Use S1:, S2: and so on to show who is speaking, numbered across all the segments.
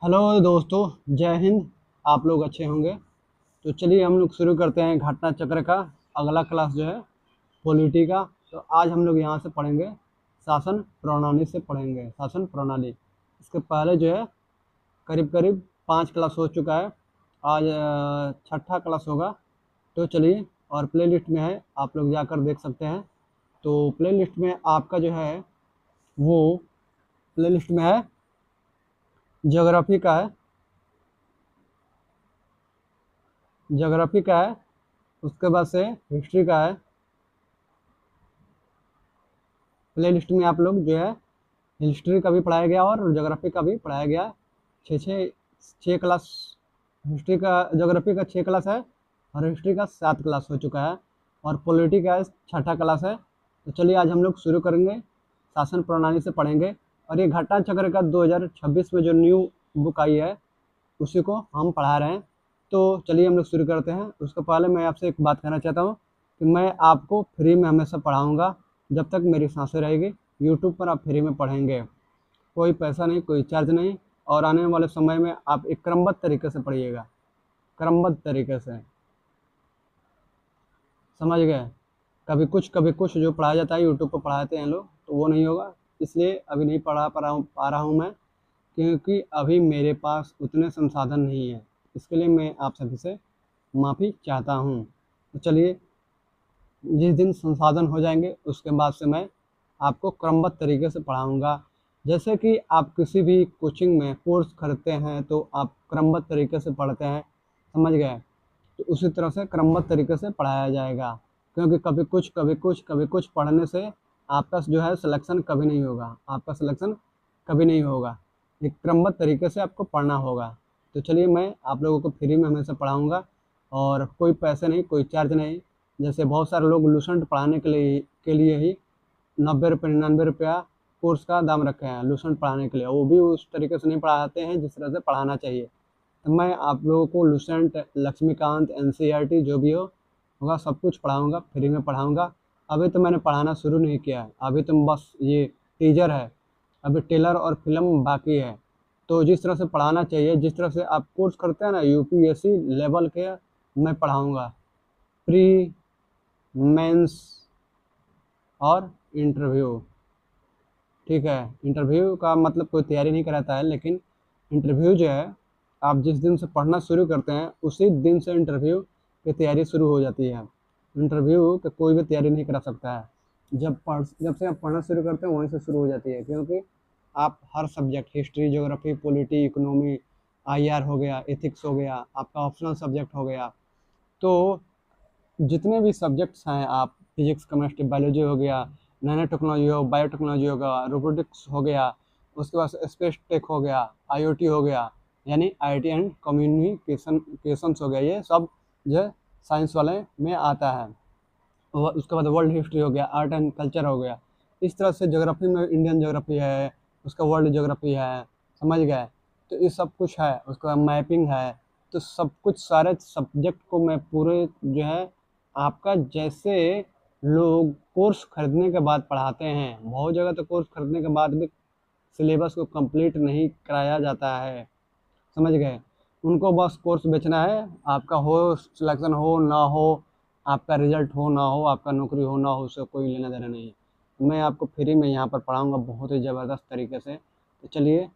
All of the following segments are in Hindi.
S1: हेलो दोस्तों, जय हिंद। आप लोग अच्छे होंगे। तो चलिए हम लोग शुरू करते हैं घटना चक्र का अगला क्लास जो है पॉलिटी का। तो आज हम लोग यहाँ से पढ़ेंगे शासन प्रणाली से पढ़ेंगे शासन प्रणाली। इसके पहले जो है करीब करीब 5 क्लास हो चुका है। आज छठा क्लास होगा। तो चलिए, और प्लेलिस्ट में है, आप लोग जाकर देख सकते हैं। तो प्लेलिस्ट में आपका जो है वो प्लेलिस्ट में है ज्योग्राफी का है, ज्योग्राफी का है। उसके बाद से हिस्ट्री का है। प्ले लिस्ट में आप लोग जो है हिस्ट्री का भी पढ़ाया गया और ज्योग्राफी का भी पढ़ाया गया। छः छः छः क्लास हिस्ट्री का, ज्योग्राफी का 6 क्लास है और हिस्ट्री का 7 क्लास हो चुका है और पॉलिटी का छठा क्लास है। तो चलिए आज हम लोग शुरू करेंगे, शासन प्रणाली से पढ़ेंगे। और ये घटना चक्र का 2026 में जो न्यू बुक आई है उसी को हम पढ़ा रहे हैं। तो चलिए हम लोग शुरू करते हैं। उसके पहले मैं आपसे एक बात कहना चाहता हूँ कि मैं आपको फ्री में हमेशा पढ़ाऊँगा जब तक मेरी सांसें रहेगी। यूट्यूब पर आप फ्री में पढ़ेंगे, कोई पैसा नहीं, कोई चार्ज नहीं। और आने वाले समय में आप एक क्रमबद्ध तरीके से पढ़िएगा, क्रमबद्ध तरीके से, समझ गए। कभी कुछ जो पढ़ाया जाता है यूट्यूब पर पढ़ाते हैं लोग, तो वो नहीं होगा। इसलिए अभी नहीं पढ़ा रहा हूँ मैं, क्योंकि अभी मेरे पास उतने संसाधन नहीं है। इसके लिए मैं आप सभी से माफ़ी चाहता हूँ। तो चलिए, जिस दिन संसाधन हो जाएंगे उसके बाद से मैं आपको क्रमबद्ध तरीके से पढ़ाऊँगा। जैसे कि आप किसी भी कोचिंग में कोर्स खरीदते हैं तो आप क्रमबद्ध तरीके से पढ़ते हैं, समझ गए। तो उसी तरह से क्रमबद्ध तरीके से पढ़ाया जाएगा, क्योंकि कभी कुछ पढ़ने से आपका जो है सिलेक्शन कभी नहीं होगा, आपका सिलेक्शन कभी नहीं होगा। एक क्रमबद्ध तरीके से आपको पढ़ना होगा। तो चलिए, मैं आप लोगों को फ्री में हमेशा पढ़ाऊँगा और कोई पैसे नहीं, कोई चार्ज नहीं। जैसे बहुत सारे लोग लूसेंट पढ़ाने के लिए ही 90 रुपये 99 रुपया कोर्स का दाम रखे हैं लूसेंट पढ़ाने के लिए। वो भी उस तरीके से नहीं पढ़ाते हैं जिस तरह से पढ़ाना चाहिए। तो मैं आप लोगों को लूसेंट, लक्ष्मीकांत, एनसीईआरटी जो भी होगा सब कुछ पढ़ाऊँगा, फ्री में पढ़ाऊँगा। अभी तो मैंने पढ़ाना शुरू नहीं किया है, अभी तो बस ये टीजर है, अभी टेलर और फिल्म बाकी है। तो जिस तरह से पढ़ाना चाहिए, जिस तरह से आप कोर्स करते हैं ना यूपीएससी लेवल के, मैं पढ़ाऊँगा। प्री, मेंस और इंटरव्यू, ठीक है। इंटरव्यू का मतलब कोई तैयारी नहीं कराता है, लेकिन इंटरव्यू जो है आप जिस दिन से पढ़ना शुरू करते हैं उसी दिन से इंटरव्यू की तैयारी शुरू हो जाती है। इंटरव्यू की कोई भी तैयारी नहीं करा सकता है। जब से आप पढ़ना शुरू करते हैं वहीं से शुरू हो जाती है, क्योंकि आप हर subject, history, geography, polity, economy, IR हो गया, एथिक्स हो गया, आपका ऑप्शनल सब्जेक्ट हो गया। तो जितने भी सब्जेक्ट्स हैं, आप फिजिक्स, केमिस्ट्री, बायोलॉजी हो गया, नैनो टेक्नोलॉजी हो, बायोटेक्नोलॉजी होगा, रोबोटिक्स हो गया, उसके बाद स्पेस टेक हो गया, आईओटी हो गया, यानी आईटी एंड कम्युनिकेशंस हो गया, ये सब जो है साइंस वाले में आता है। उसके बाद वर्ल्ड हिस्ट्री हो गया, आर्ट एंड कल्चर हो गया। इस तरह से ज्योग्राफी में इंडियन ज्योग्राफी है, उसका वर्ल्ड ज्योग्राफी है, समझ गए। तो ये सब कुछ है, उसके बाद मैपिंग है। तो सब कुछ, सारे सब्जेक्ट को मैं पूरे जो है आपका, जैसे लोग कोर्स खरीदने के बाद पढ़ाते हैं, बहुत जगह तो कोर्स खरीदने के बाद भी सिलेबस को कंप्लीट नहीं कराया जाता है, समझ गए। उनको बस कोर्स बेचना है, आपका हो सिलेक्शन हो ना हो, आपका रिजल्ट हो ना हो, आपका नौकरी हो ना हो, उससे कोई लेना देना नहीं है। मैं आपको फ्री में यहाँ पर पढ़ाऊँगा बहुत ही ज़बरदस्त तरीके से। तो चलिए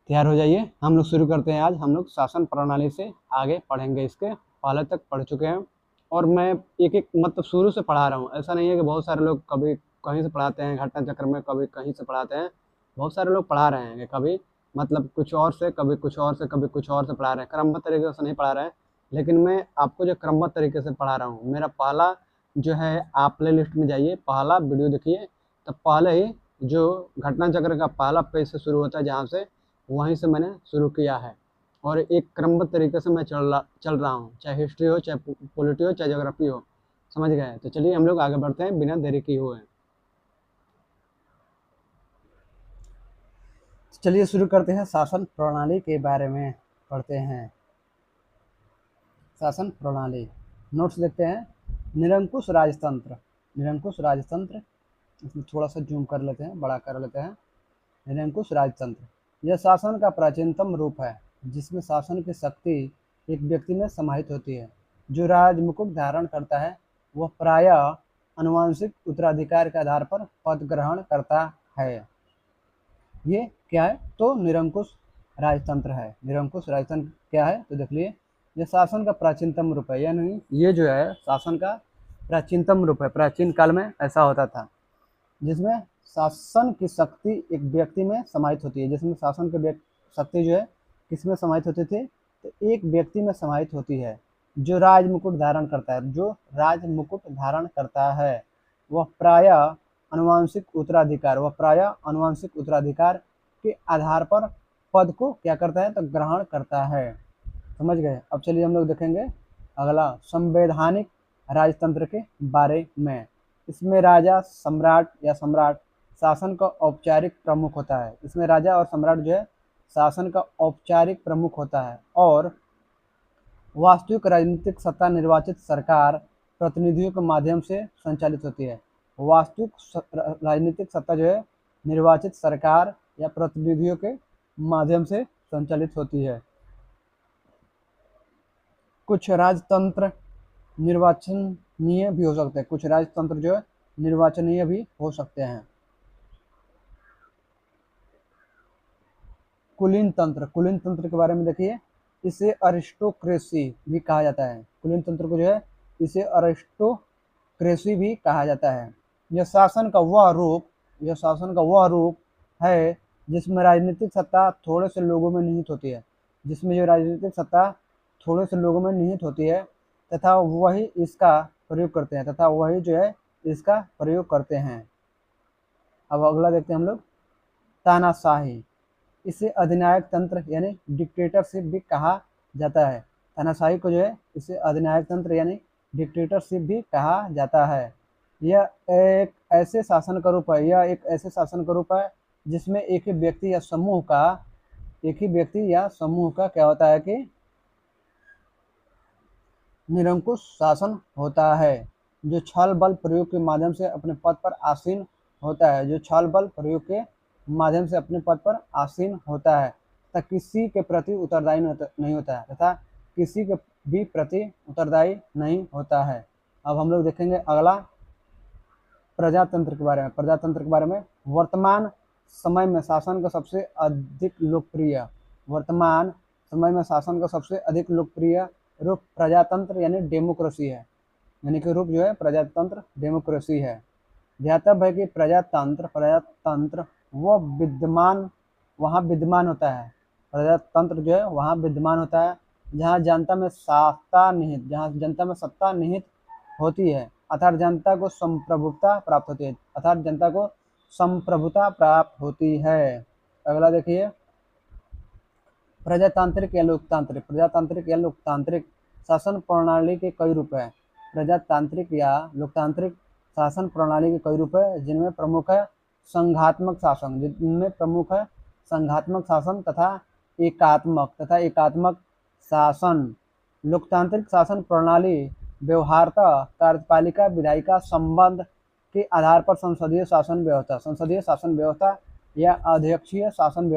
S1: तैयार हो जाइए, हम लोग शुरू करते हैं। आज हम लोग शासन प्रणाली से आगे पढ़ेंगे, इसके पहले तक पढ़ चुके हैं। और मैं एक एक मतलब शुरू से पढ़ा रहा हूँ, ऐसा नहीं है कि बहुत सारे लोग कभी कहीं से पढ़ाते हैं घटना चक्र में, कभी कहीं से पढ़ाते हैं। बहुत सारे लोग पढ़ा रहे हैं कि कभी मतलब कुछ और से, कभी कुछ और से, कभी कुछ और से पढ़ा रहे हैं, क्रमबद्ध तरीके से नहीं पढ़ा रहे हैं। लेकिन मैं आपको जो क्रमबद्ध तरीके से पढ़ा रहा हूँ, मेरा पहला जो है, आप प्ले लिस्ट में जाइए, पहला वीडियो देखिए, तब पहले ही जो घटना चक्र का पहला पेज से शुरू होता है जहाँ से, वहीं से मैंने शुरू किया है। और एक क्रमबद्ध तरीके से मैं चल रहा हूँ, चाहे हिस्ट्री हो, चाहे पॉलिटी हो, चाहे ज्योग्राफी हो, समझ गए। तो चलिए हम लोग आगे बढ़ते हैं बिना देरी किए हुए। चलिए शुरू करते हैं, शासन प्रणाली के बारे में पढ़ते हैं। शासन प्रणाली, नोट्स देखते हैं। निरंकुश राजतंत्र, निरंकुश राजतंत्र, इसमें थोड़ा सा जूम कर लेते हैं, बड़ा कर लेते हैं। निरंकुश राजतंत्र, यह शासन का प्राचीनतम रूप है जिसमें शासन की शक्ति एक व्यक्ति में समाहित होती है। जो राज मुकुट धारण करता है वह प्रायः आनुवंशिक उत्तराधिकार के आधार पर पद ग्रहण करता है। ये क्या है? तो निरंकुश राजतंत्र है। निरंकुश राजतंत्र क्या है? तो देख लिए, यह शासन का प्राचीनतम रूप है, यानी ये जो है शासन का प्राचीनतम रूप है। प्राचीन काल में ऐसा होता था जिसमें शासन की शक्ति एक व्यक्ति में समाहित होती है। जिसमें शासन की शक्ति जो है किसमें समाहित होती थी? तो एक व्यक्ति में समाहित होती है जो राज मुकुट धारण करता है। जो राज मुकुट धारण करता है वह प्रायः आनुवंशिक उत्तराधिकार के आधार पर पद को क्या करता है? तो ग्रहण करता है। समझ गए? अब चलिए हम लोग देखेंगे अगला संवैधानिक राजतंत्र के बारे में। इसमें राजा, सम्राट या सम्राट शासन का औपचारिक प्रमुख होता है। इसमें राजा और सम्राट जो है शासन का औपचारिक प्रमुख होता है और वास्तविक राजनीतिक सत्ता निर्वाचित सरकार प्रतिनिधियों के माध्यम से संचालित होती है। वास्तविक राजनीतिक सत्ता जो है निर्वाचित सरकार या प्रतिनिधियों के माध्यम से संचालित होती है। कुछ राजतंत्र निर्वाचनीय भी हो सकते हैं। कुछ राजतंत्र जो है निर्वाचनीय भी हो सकते हैं। कुलीन तंत्र के बारे में देखिए, इसे अरिस्टोक्रेसी भी कहा जाता है। कुलीन तंत्र को जो है इसे अरिस्टोक्रेसी भी कहा जाता है। यह शासन का वह रूप है जिसमें राजनीतिक सत्ता थोड़े से लोगों में निहित होती है। जिसमें जो राजनीतिक सत्ता थोड़े से लोगों में निहित होती है तथा वही इसका प्रयोग करते हैं। अब अगला देखते हैं हम लोग, तानाशाही। इसे अधिनायक तंत्र यानी डिक्टेटरशिप भी कहा जाता है। तानाशाही को जो है इसे अधिनायक तंत्र यानी डिक्टेटरशिप भी कहा जाता है। यह एक ऐसे शासन का रूप है जिसमें एक ही व्यक्ति या समूह का क्या होता है कि निरंकुश शासन होता है, जो छल बल प्रयोग के माध्यम से अपने पद पर आसीन होता है। तथा किसी के प्रति उत्तरदायी नहीं होता है। अब हम लोग देखेंगे अगला प्रजातंत्र के बारे में। वर्तमान समय में शासन का सबसे अधिक लोकप्रिय रूप प्रजातंत्र यानी डेमोक्रेसी है। यानी कि रूप जो है प्रजातंत्र डेमोक्रेसी है। ध्यातव्य है कि प्रजातंत्र वहाँ विद्यमान होता है। प्रजातंत्र जो है वहाँ विद्यमान होता है जहाँ जनता में सत्ता निहित होती है अर्थात जनता को संप्रभुता प्राप्त होती है। अगला देखिए, प्रजातांत्रिक या लोकतांत्रिक शासन प्रणाली के कई रूप हैं। प्रजातांत्रिक या लोकतांत्रिक शासन प्रणाली के कई रूप हैं जिनमें प्रमुख है संघात्मक शासन तथा एकात्मक शासन। लोकतांत्रिक शासन प्रणाली व्यवहारतः कार्यपालिका विधायिका संबंध के आधार पर संसदीय शासन व्यवस्था या अध्यक्षीय शासन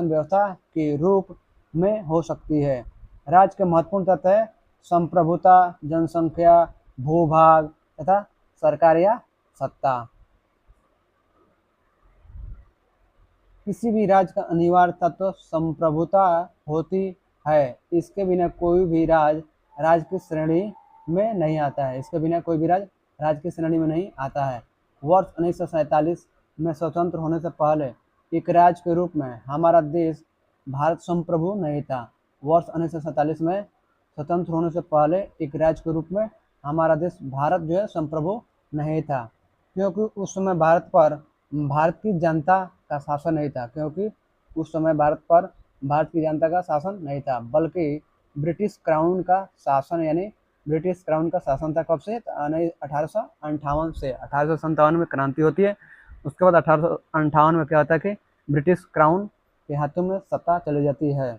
S1: व्यवस्था के रूप में हो सकती है। राज्य के महत्वपूर्ण तत्व है संप्रभुता, जनसंख्या, भूभाग तथा सरकार या सत्ता। किसी भी राज्य का अनिवार्य तत्व संप्रभुता होती है। इसके बिना कोई भी राज्य की श्रेणी में नहीं आता है। वर्ष 1947 में स्वतंत्र होने से पहले एक राज्य के रूप में हमारा देश भारत संप्रभु नहीं था। वर्ष 1947 में स्वतंत्र होने से पहले एक राज्य के रूप में हमारा देश भारत जो है संप्रभु नहीं था, क्योंकि उस समय भारत की जनता का शासन नहीं था, बल्कि ब्रिटिश क्राउन का शासन था। कब से? 1858 से। 1857 में क्रांति होती है। उसके बाद 1858 में क्या होता है कि ब्रिटिश क्राउन के हाथों में सत्ता चली जाती है।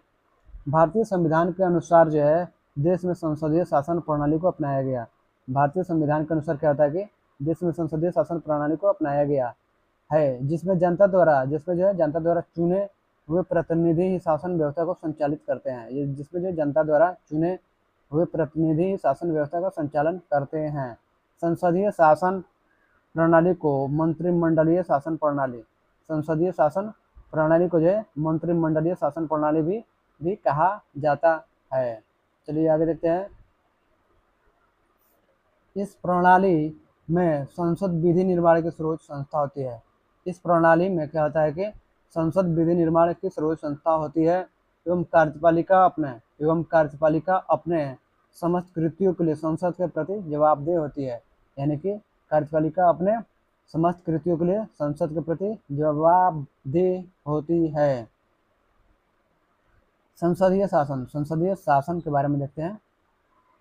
S1: भारतीय संविधान के अनुसार जो है देश में संसदीय शासन प्रणाली को अपनाया गया। भारतीय संविधान के अनुसार क्या होता है कि देश में संसदीय शासन प्रणाली को अपनाया गया। है, जिसमें जो है जनता द्वारा चुने हुए प्रतिनिधि ही शासन व्यवस्था को संचालित करते हैं। ये जिसमें जो जनता द्वारा चुने हुए प्रतिनिधि ही शासन व्यवस्था का संचालन करते हैं। संसदीय शासन प्रणाली को मंत्रिमंडलीय शासन प्रणाली, संसदीय शासन प्रणाली को जो है मंत्रिमंडलीय शासन प्रणाली भी कहा जाता है। चलिए आगे देखते हैं। इस प्रणाली में संसद विधि निर्माण की सर्वोच्च संस्था होती है। इस प्रणाली में क्या होता है कि संसद विधि निर्माण की सर्वोच्च संस्था होती है एवं कार्यपालिका अपने समस्त कृत्यों के लिए संसद के प्रति जवाबदेह होती है। यानी कि कार्यपालिका अपने समस्त कृत्यों के लिए संसद के प्रति जवाबदेह होती है। संसदीय शासन के बारे में देखते हैं।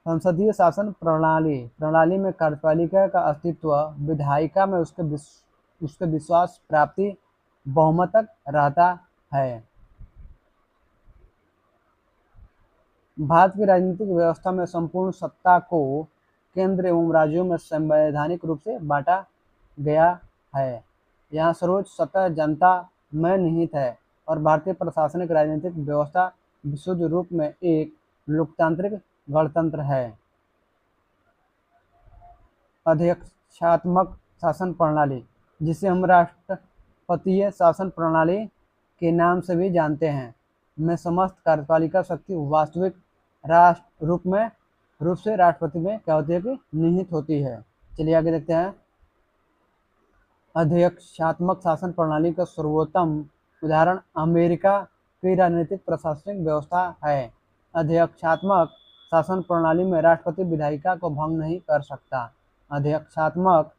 S1: संसदीय शासन प्रणाली में कार्यपालिका का अस्तित्व विधायिका में उसके विश्वास प्राप्ति बहुमत तक रहता है। भारत की राजनीतिक व्यवस्था में संपूर्ण सत्ता को केंद्र एवं राज्यों में संवैधानिक रूप से बांटा गया है। यहाँ सर्वोच्च सत्ता जनता में निहित है और भारतीय प्रशासनिक राजनीतिक व्यवस्था विशुद्ध रूप में एक लोकतांत्रिक गणतंत्र है। अध्यक्षात्मक शासन प्रणाली, जिसे हम राष्ट्रपतीय शासन प्रणाली के नाम से भी जानते हैं, में समस्त कार्यपालिका शक्ति वास्तविक रूप से राष्ट्रपति में क्या होती है कि निहित होती है। चलिए आगे देखते हैं। अध्यक्षात्मक शासन प्रणाली का सर्वोत्तम उदाहरण अमेरिका की राजनीतिक प्रशासनिक व्यवस्था है। अध्यक्षात्मक शासन प्रणाली में राष्ट्रपति विधायिका को भंग नहीं कर सकता। अध्यक्षात्मक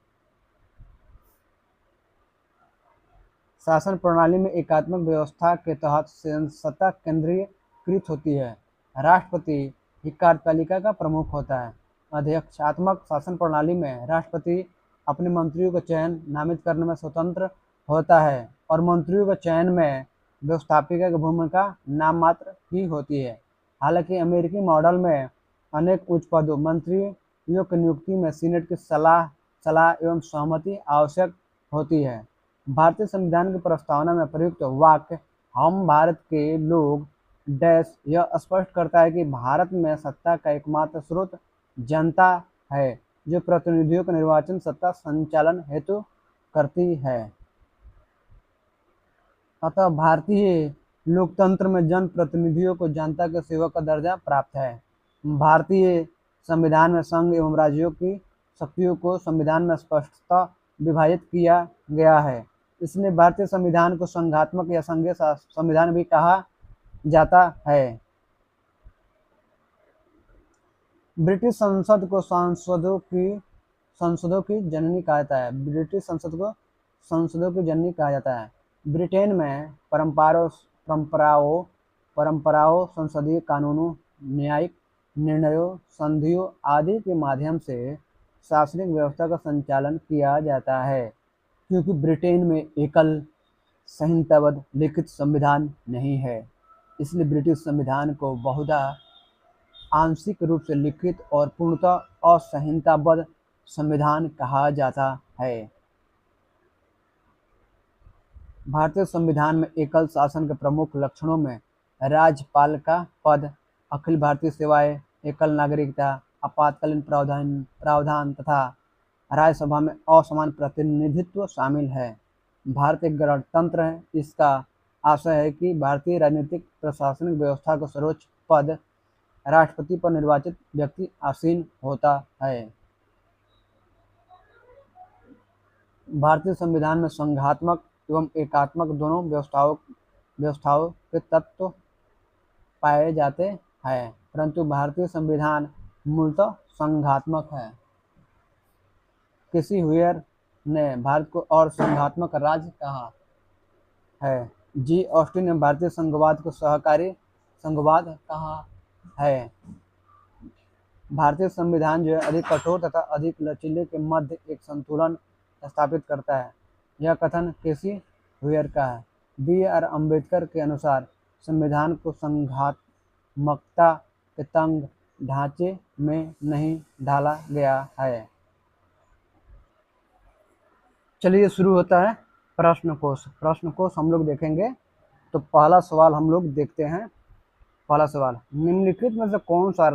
S1: शासन प्रणाली में एकात्मक व्यवस्था के तहत सत्ता केंद्रीकृत होती है। राष्ट्रपति ही कार्यपालिका का प्रमुख होता है। अध्यक्षात्मक शासन प्रणाली में राष्ट्रपति अपने मंत्रियों का चयन नामित करने में स्वतंत्र होता है और मंत्रियों के चयन में व्यवस्थापिका की भूमिका नाम मात्र ही होती है। हालांकि अमेरिकी मॉडल में अनेक उच्च पदों मंत्रियों की नियुक्ति में सीनेट की सलाह एवं सहमति आवश्यक होती है। भारतीय संविधान की प्रस्तावना में प्रयुक्त वाक्य हम भारत के लोग डैश यह स्पष्ट करता है कि भारत में सत्ता का एकमात्र स्रोत जनता है, जो प्रतिनिधियों का निर्वाचन सत्ता संचालन हेतु करती है। अतः भारतीय लोकतंत्र में जन प्रतिनिधियों को जनता के सेवक का दर्जा प्राप्त है। भारतीय संविधान में संघ एवं राज्यों की शक्तियों को संविधान में स्पष्टतः विभाजित किया गया है। इसलिए भारतीय संविधान को संघात्मक या संघीय संविधान भी कहा जाता है। ब्रिटिश संसद को संसदों की जननी कहा जाता है। ब्रिटिश संसद को संसदों की जननी कहा जाता है। ब्रिटेन में परंपराओं संसदीय कानूनों, न्यायिक निर्णयों, संधियों आदि के माध्यम से शासनिक व्यवस्था का संचालन किया जाता है। क्योंकि ब्रिटेन में एकल संहिताबद्ध लिखित संविधान नहीं है, इसलिए ब्रिटिश संविधान को बहुधा आंशिक रूप से लिखित और पूर्णतः असंहिताबद्ध संविधान कहा जाता है। भारतीय संविधान में एकल शासन के प्रमुख लक्षणों में राज्यपाल का पद, अखिल भारतीय सेवाएं, एकल नागरिकता, आपातकालीन प्रावधान तथा राज्यसभा में असमान प्रतिनिधित्व शामिल है। भारत एक गणतंत्र है। इसका आशय है कि भारतीय राजनीतिक प्रशासनिक व्यवस्था का सर्वोच्च पद राष्ट्रपति पर निर्वाचित व्यक्ति आसीन होता है। भारतीय संविधान में संघात्मक एवं एकात्मक दोनों व्यवस्थाओं के तत्व पाए जाते हैं, परंतु भारतीय संविधान मूलतः संघात्मक है। किसी हुयर ने भारत को और संघात्मक राज्य कहा है। जी ऑस्टिन ने भारतीय संघवाद को सहकारी संघवाद कहा है। भारतीय संविधान जो है अधिक कठोर तथा अधिक लचीले के मध्य एक संतुलन स्थापित करता है। यह कथन केसी हुयर का है। बी.आर. अम्बेडकर के अनुसार संविधान को संघात्मकता के तंग ढांचे में नहीं ढाला गया है। चलिए शुरू होता है प्रश्न कोश हम लोग देखेंगे। तो पहला सवाल हम लोग देखते हैं। पहला सवाल, निम्नलिखित में से कौन सा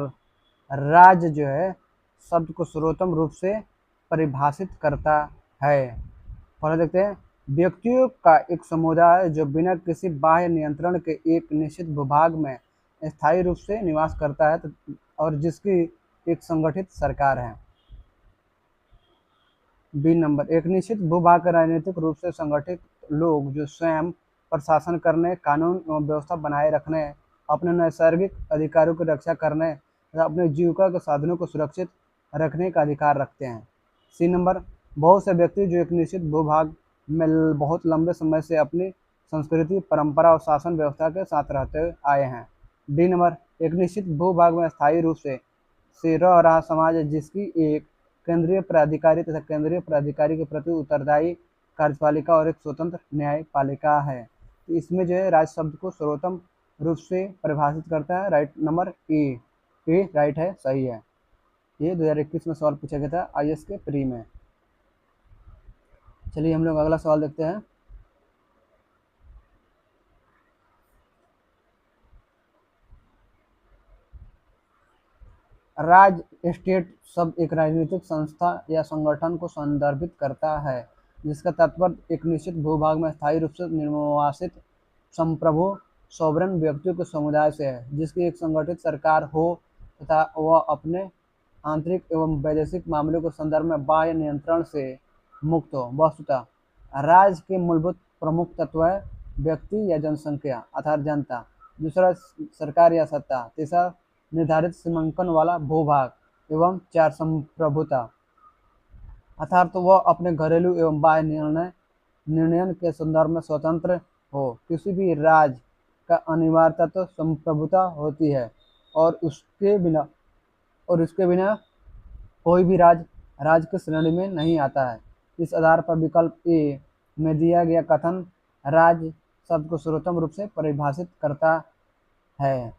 S1: राज्य जो है शब्द को सर्वोत्तम रूप से परिभाषित करता है। पहले देखते हैं, व्यक्तियों का एक समुदाय जो बिना किसी बाह्य नियंत्रण के एक निश्चित भूभाग में स्थायी रूप से निवास करता है और जिसकी एक संगठित सरकार है। बी नंबर, एक निश्चित भूभाग के राजनीतिक रूप से संगठित लोग जो स्वयं प्रशासन करने, कानून एवं व्यवस्था बनाए रखने, अपने नैसर्गिक अधिकारों की रक्षा करने तथा अपने जीविका के साधनों को सुरक्षित रखने का अधिकार रखते हैं। सी नंबर, बहुत से व्यक्ति जो एक निश्चित भूभाग में बहुत लंबे समय से अपनी संस्कृति, परंपरा और शासन व्यवस्था के साथ रहते आए हैं। डी नंबर, एक निश्चित भूभाग में स्थायी रूप से रह रहा समाज है जिसकी एक केंद्रीय प्राधिकारी तथा केंद्रीय प्राधिकारी के प्रति उत्तरदायी कार्यपालिका और एक स्वतंत्र न्यायपालिका है। तो इसमें जो है राज्य शब्द को सर्वोत्तम रूप से परिभाषित करता है राइट नंबर ए राइट है, सही है। ये 2021 में सवाल पूछा गया था IAS के प्री में। चलिए हम लोग अगला सवाल देखते हैं। राज्य स्टेट शब्द एक राजनीतिक संस्था या संगठन को संदर्भित करता है जिसका तात्पर्य एक निश्चित भूभाग में स्थायी रूप से निर्वासित संप्रभु सॉवरेन व्यक्तियों के समुदाय से है जिसकी एक संगठित सरकार हो तथा वह अपने आंतरिक एवं वैदेशिक मामलों के संदर्भ में बाह्य नियंत्रण से मुक्त हो। वस्तुतः राज्य के मूलभूत प्रमुख तत्व है व्यक्ति या जनसंख्या अर्थात जनता, दूसरा सरकार या सत्ता, तीसरा निर्धारित सीमांकन वाला भूभाग एवं चार संप्रभुता अर्थात तो वह अपने घरेलू एवं बाह्य निर्णयन के संदर्भ में स्वतंत्र हो। किसी भी राज्य का अनिवार्यता तो संप्रभुता होती है और उसके बिना कोई भी राज्य की श्रेणी में नहीं आता है। इस आधार पर विकल्प ए में दिया गया कथन राज्य शब्द को सर्वोत्तम रूप से परिभाषित करता है।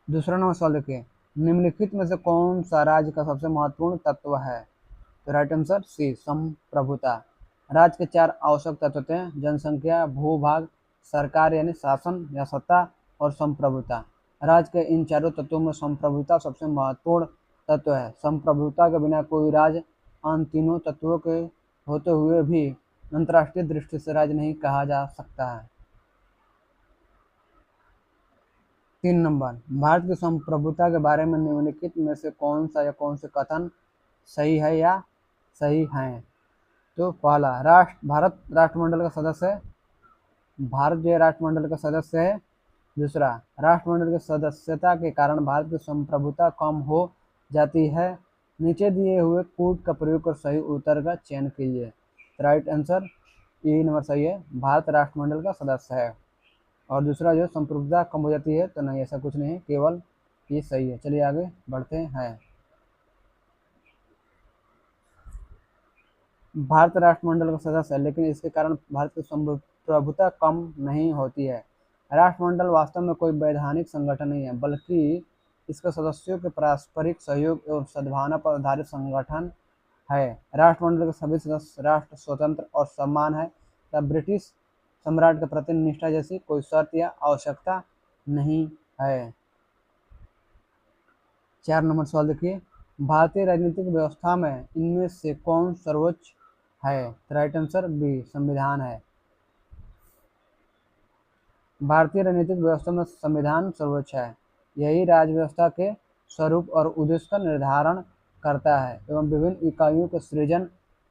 S1: दूसरा नंबर सवाल देखिए, निम्नलिखित में से कौन सा राज्य का सबसे महत्वपूर्ण तत्व है। तो राइट आंसर सी संप्रभुता। राज्य के चार आवश्यक तत्व होते हैं, जनसंख्या, भूभाग, सरकार यानी शासन या सत्ता और संप्रभुता। राज्य के इन चारों तत्वों में संप्रभुता सबसे महत्वपूर्ण तत्व है। संप्रभुता के बिना कोई राज्य अन्य तीनों तत्वों के होते हुए भी अंतर्राष्ट्रीय दृष्टि से राज्य नहीं कहा जा सकता है। 3 नंबर, भारत की संप्रभुता के बारे में निम्नलिखित में से कौन सा या कौन से कथन सही है या सही हैं। तो पहला, भारत राष्ट्रमंडल का सदस्य है, भारत जो है राष्ट्रमंडल का सदस्य है। दूसरा, राष्ट्रमंडल की सदस्यता के कारण भारत की संप्रभुता कम हो जाती है। नीचे दिए हुए कूट का प्रयोग कर सही उत्तर का चयन कीजिए। राइट आंसर ए नंबर सही है, भारत राष्ट्रमंडल का सदस्य है। और दूसरा जो संप्रभुता कम हो जाती है तो नहीं, ऐसा कुछ नहीं है, केवल ये सही है। चलिए आगे बढ़ते हैं। भारत राष्ट्रमंडल का सदस्य है लेकिन इसके कारण भारत की संप्रभुता कम नहीं होती है। राष्ट्रमंडल वास्तव में कोई वैधानिक संगठन नहीं है बल्कि इसके सदस्यों के पारस्परिक सहयोग एवं सद्भावना पर आधारित संगठन है। राष्ट्रमंडल के सभी सदस्य राष्ट्र स्वतंत्र और समान है तथा ब्रिटिश सम्राट के प्रति निष्ठा जैसी कोई शर्त या आवश्यकता नहीं है। 4 नंबर सवाल देखिए, भारतीय राजनीतिक व्यवस्था में इनमें से कौन सर्वोच्च है। राइट आंसर बी संविधान है। भारतीय राजनीतिक व्यवस्था में संविधान सर्वोच्च है। यही राज्य व्यवस्था के स्वरूप और उद्देश्य का निर्धारण करता है एवं विभिन्न इकाइयों के सृजन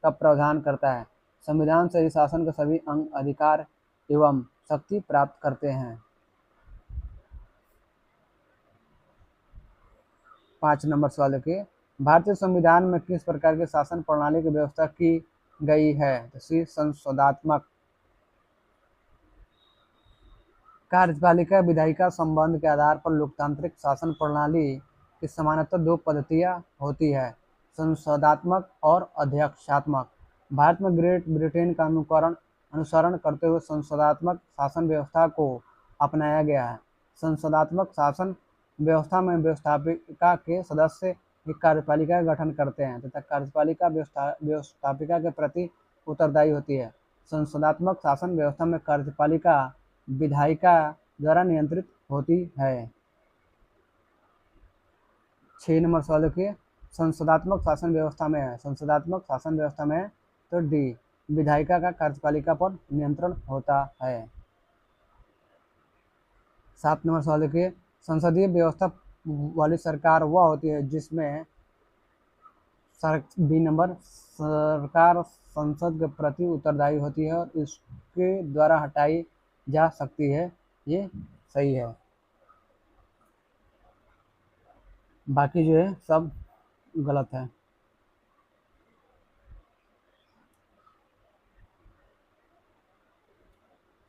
S1: का प्रावधान करता है। संविधान से ही शासन के सभी अंग अधिकार एवं शक्ति प्राप्त करते हैं। 5 नंबर सवाल देखिए, भारतीय संविधान में किस प्रकार की शासन प्रणाली की व्यवस्था की गई है। तो सी संसदात्मक। कार्यपालिका विधायिका संबंध के आधार पर लोकतांत्रिक शासन प्रणाली की सामान्यतः दो पद्धतियां होती है, संसदात्मक और अध्यक्षात्मक। भारत में ग्रेट ब्रिटेन का अनुसरण करते हुए संसदात्मक शासन व्यवस्था को अपनाया गया है। संसदात्मक शासन व्यवस्था में व्यवस्थापिका के सदस्य एक कार्यपालिका का गठन करते हैं तथा कार्यपालिका व्यवस्थापिका के प्रति उत्तरदायी होती है। संसदात्मक शासन व्यवस्था में कार्यपालिका विधायिका द्वारा नियंत्रित होती है। 6 नंबर सवाल देखिए, संसदात्मक शासन व्यवस्था में है, संसदात्मक शासन व्यवस्था में है तो डी, विधायिका का कार्यपालिका पर नियंत्रण होता है। 7 नंबर सवाल देखिए, संसदीय व्यवस्था वाली सरकार वह होती है जिसमें बी नंबर सरकार संसद के प्रति उत्तरदायी होती है और इसके द्वारा हटाई जा सकती है। ये सही है, बाकी जो है सब गलत है।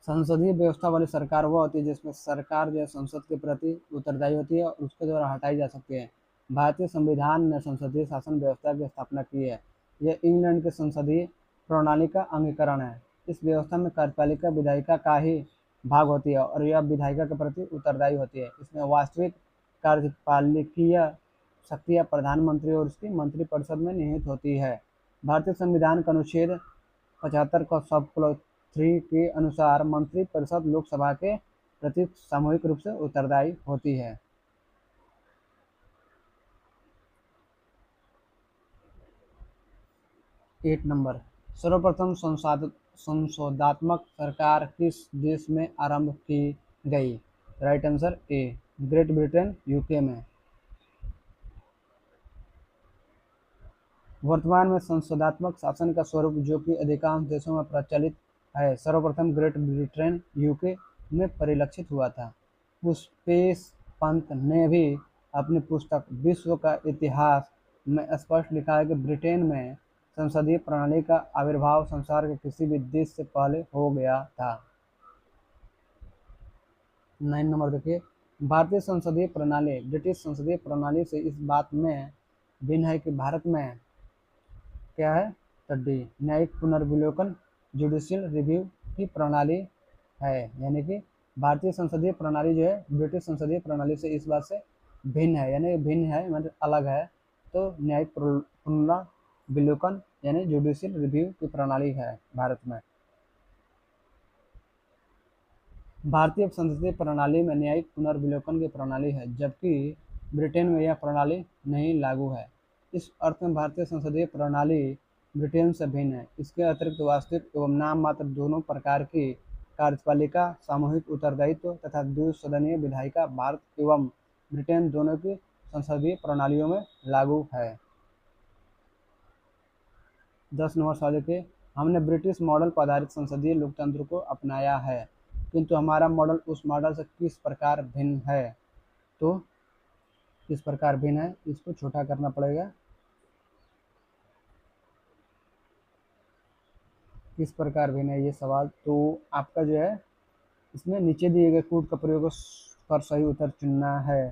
S1: संसदीय व्यवस्था वाली सरकार वह होती है जिसमें सरकार जो है संसद के प्रति उत्तरदायी होती है और उसके द्वारा हटाई जा सकती है। भारतीय संविधान ने संसदीय शासन व्यवस्था की स्थापना की है। यह इंग्लैंड के संसदीय प्रणाली का अंगीकरण है। इस व्यवस्था में कार्यपालिका विधायिका का ही भाग होती है और यह विधायिका के प्रति उत्तरदायी होती है। इसमें वास्तविक कार्यपालिकीय शक्तियाँ प्रधानमंत्री और उसकी मंत्रिपरिषद में निहित होती है। भारतीय संविधान का अनुच्छेद 75 का सब क्लॉज 3 के अनुसार मंत्रिपरिषद लोकसभा के प्रति सामूहिक रूप से उत्तरदायी होती है। 8 नंबर, सर्वप्रथम संशोधात्मक सरकार किस देश में आरंभ की गई? Right answer A, great Britain UK में। वर्तमान में संशोधात्मक शासन का स्वरूप जो कि अधिकांश देशों में प्रचलित है सर्वप्रथम ग्रेट ब्रिटेन यूके में परिलक्षित हुआ था। पुष्पेश पंत ने भी अपनी पुस्तक विश्व का इतिहास में स्पष्ट लिखा है कि ब्रिटेन में संसदीय प्रणाली का आविर्भाव संसार के किसी भी देश से पहले हो गया था। 9 नंबर देखिए, भारतीय संसदीय प्रणाली ब्रिटिश संसदीय प्रणाली से इस बात में भिन्न है कि भारत में क्या है तो डी, न्यायिक पुनर्विलोकन जुडिशियल रिव्यू की प्रणाली है। यानी कि भारतीय संसदीय प्रणाली जो है ब्रिटिश संसदीय प्रणाली से इस बात से भिन्न है, यानी भिन्न है मतलब अलग है, तो न्यायिक पुनर्विलोकन यानी जुडिशियल रिव्यू की प्रणाली है भारत में। भारतीय संसदीय प्रणाली में न्यायिक पुनर्विलोकन की प्रणाली है जबकि ब्रिटेन में यह प्रणाली नहीं लागू है। इस अर्थ में भारतीय संसदीय प्रणाली ब्रिटेन से भिन्न है। इसके अतिरिक्त वास्तविक एवं नाम मात्र दोनों प्रकार की कार्यपालिका सामूहिक उत्तरदायित्व तथा द्विसदनीय विधायिका भारत एवं ब्रिटेन दोनों की संसदीय प्रणालियों में लागू है। 10 नंबर सवाल देखिए, हमने ब्रिटिश मॉडल पर आधारित संसदीय लोकतंत्र को अपनाया है किंतु हमारा मॉडल उस मॉडल से किस प्रकार भिन्न है? तो किस प्रकार भिन्न है, इसको छोटा करना पड़ेगा। किस प्रकार भिन्न है ये सवाल, तो आपका जो है इसमें नीचे दिए गए कूट का प्रयोग कर सही उत्तर चुनना है।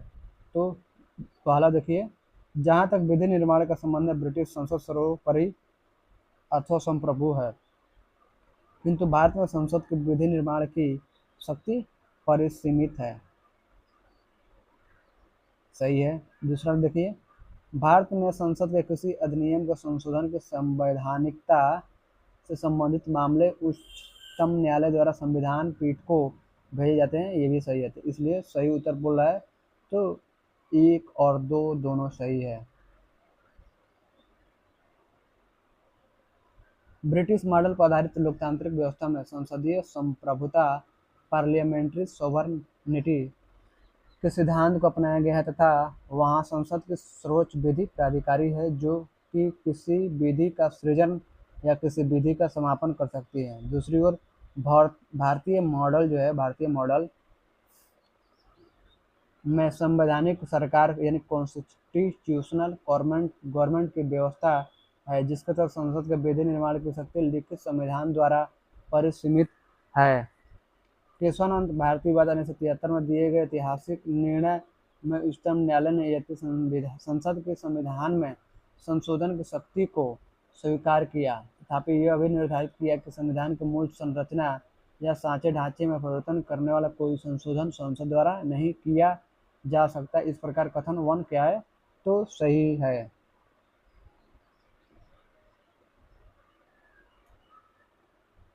S1: तो पहला देखिए, जहाँ तक विधि निर्माण का संबंध है ब्रिटिश संसद सर्वोपरि अथवा संप्रभु है किंतु भारत में संसद के विधि निर्माण की शक्ति परिसीमित है। सही है। दूसरा देखिए, भारत में संसद के किसी अधिनियम के संशोधन की संवैधानिकता से संबंधित मामले उच्चतम न्यायालय द्वारा संविधान पीठ को भेजे जाते हैं, ये भी सही है। तो इसलिए सही उत्तर बोल रहा है, तो 1 और 2 दोनों सही है। ब्रिटिश मॉडल पर आधारित लोकतांत्रिक व्यवस्था में संसदीय संप्रभुता पार्लियामेंट्री सोवरनिटी के सिद्धांत को अपनाया गया है तथा वहाँ संसद के सर्वोच्च विधि प्राधिकारी है जो कि किसी विधि का सृजन या किसी विधि का समापन कर सकती है। दूसरी ओर भारतीय मॉडल जो है, भारतीय मॉडल में संवैधानिक सरकार यानी कॉन्स्टिट्यूशनल गवर्नमेंट की व्यवस्था है जिसके तहत संसद के विधि निर्माण की शक्ति लिखित संविधान द्वारा परिसीमित है। केशवानंद भारतीयवाद 1973 में दिए गए ऐतिहासिक निर्णय में उच्चतम न्यायालय ने यदि संसद के संविधान में संशोधन की शक्ति को स्वीकार किया तथापि यह भी निर्धारित किया कि संविधान की मूल संरचना या सांचे ढांचे में परिवर्तन करने वाला कोई संशोधन संसद द्वारा नहीं किया जा सकता। इस प्रकार कथन 1 क्या है तो सही है।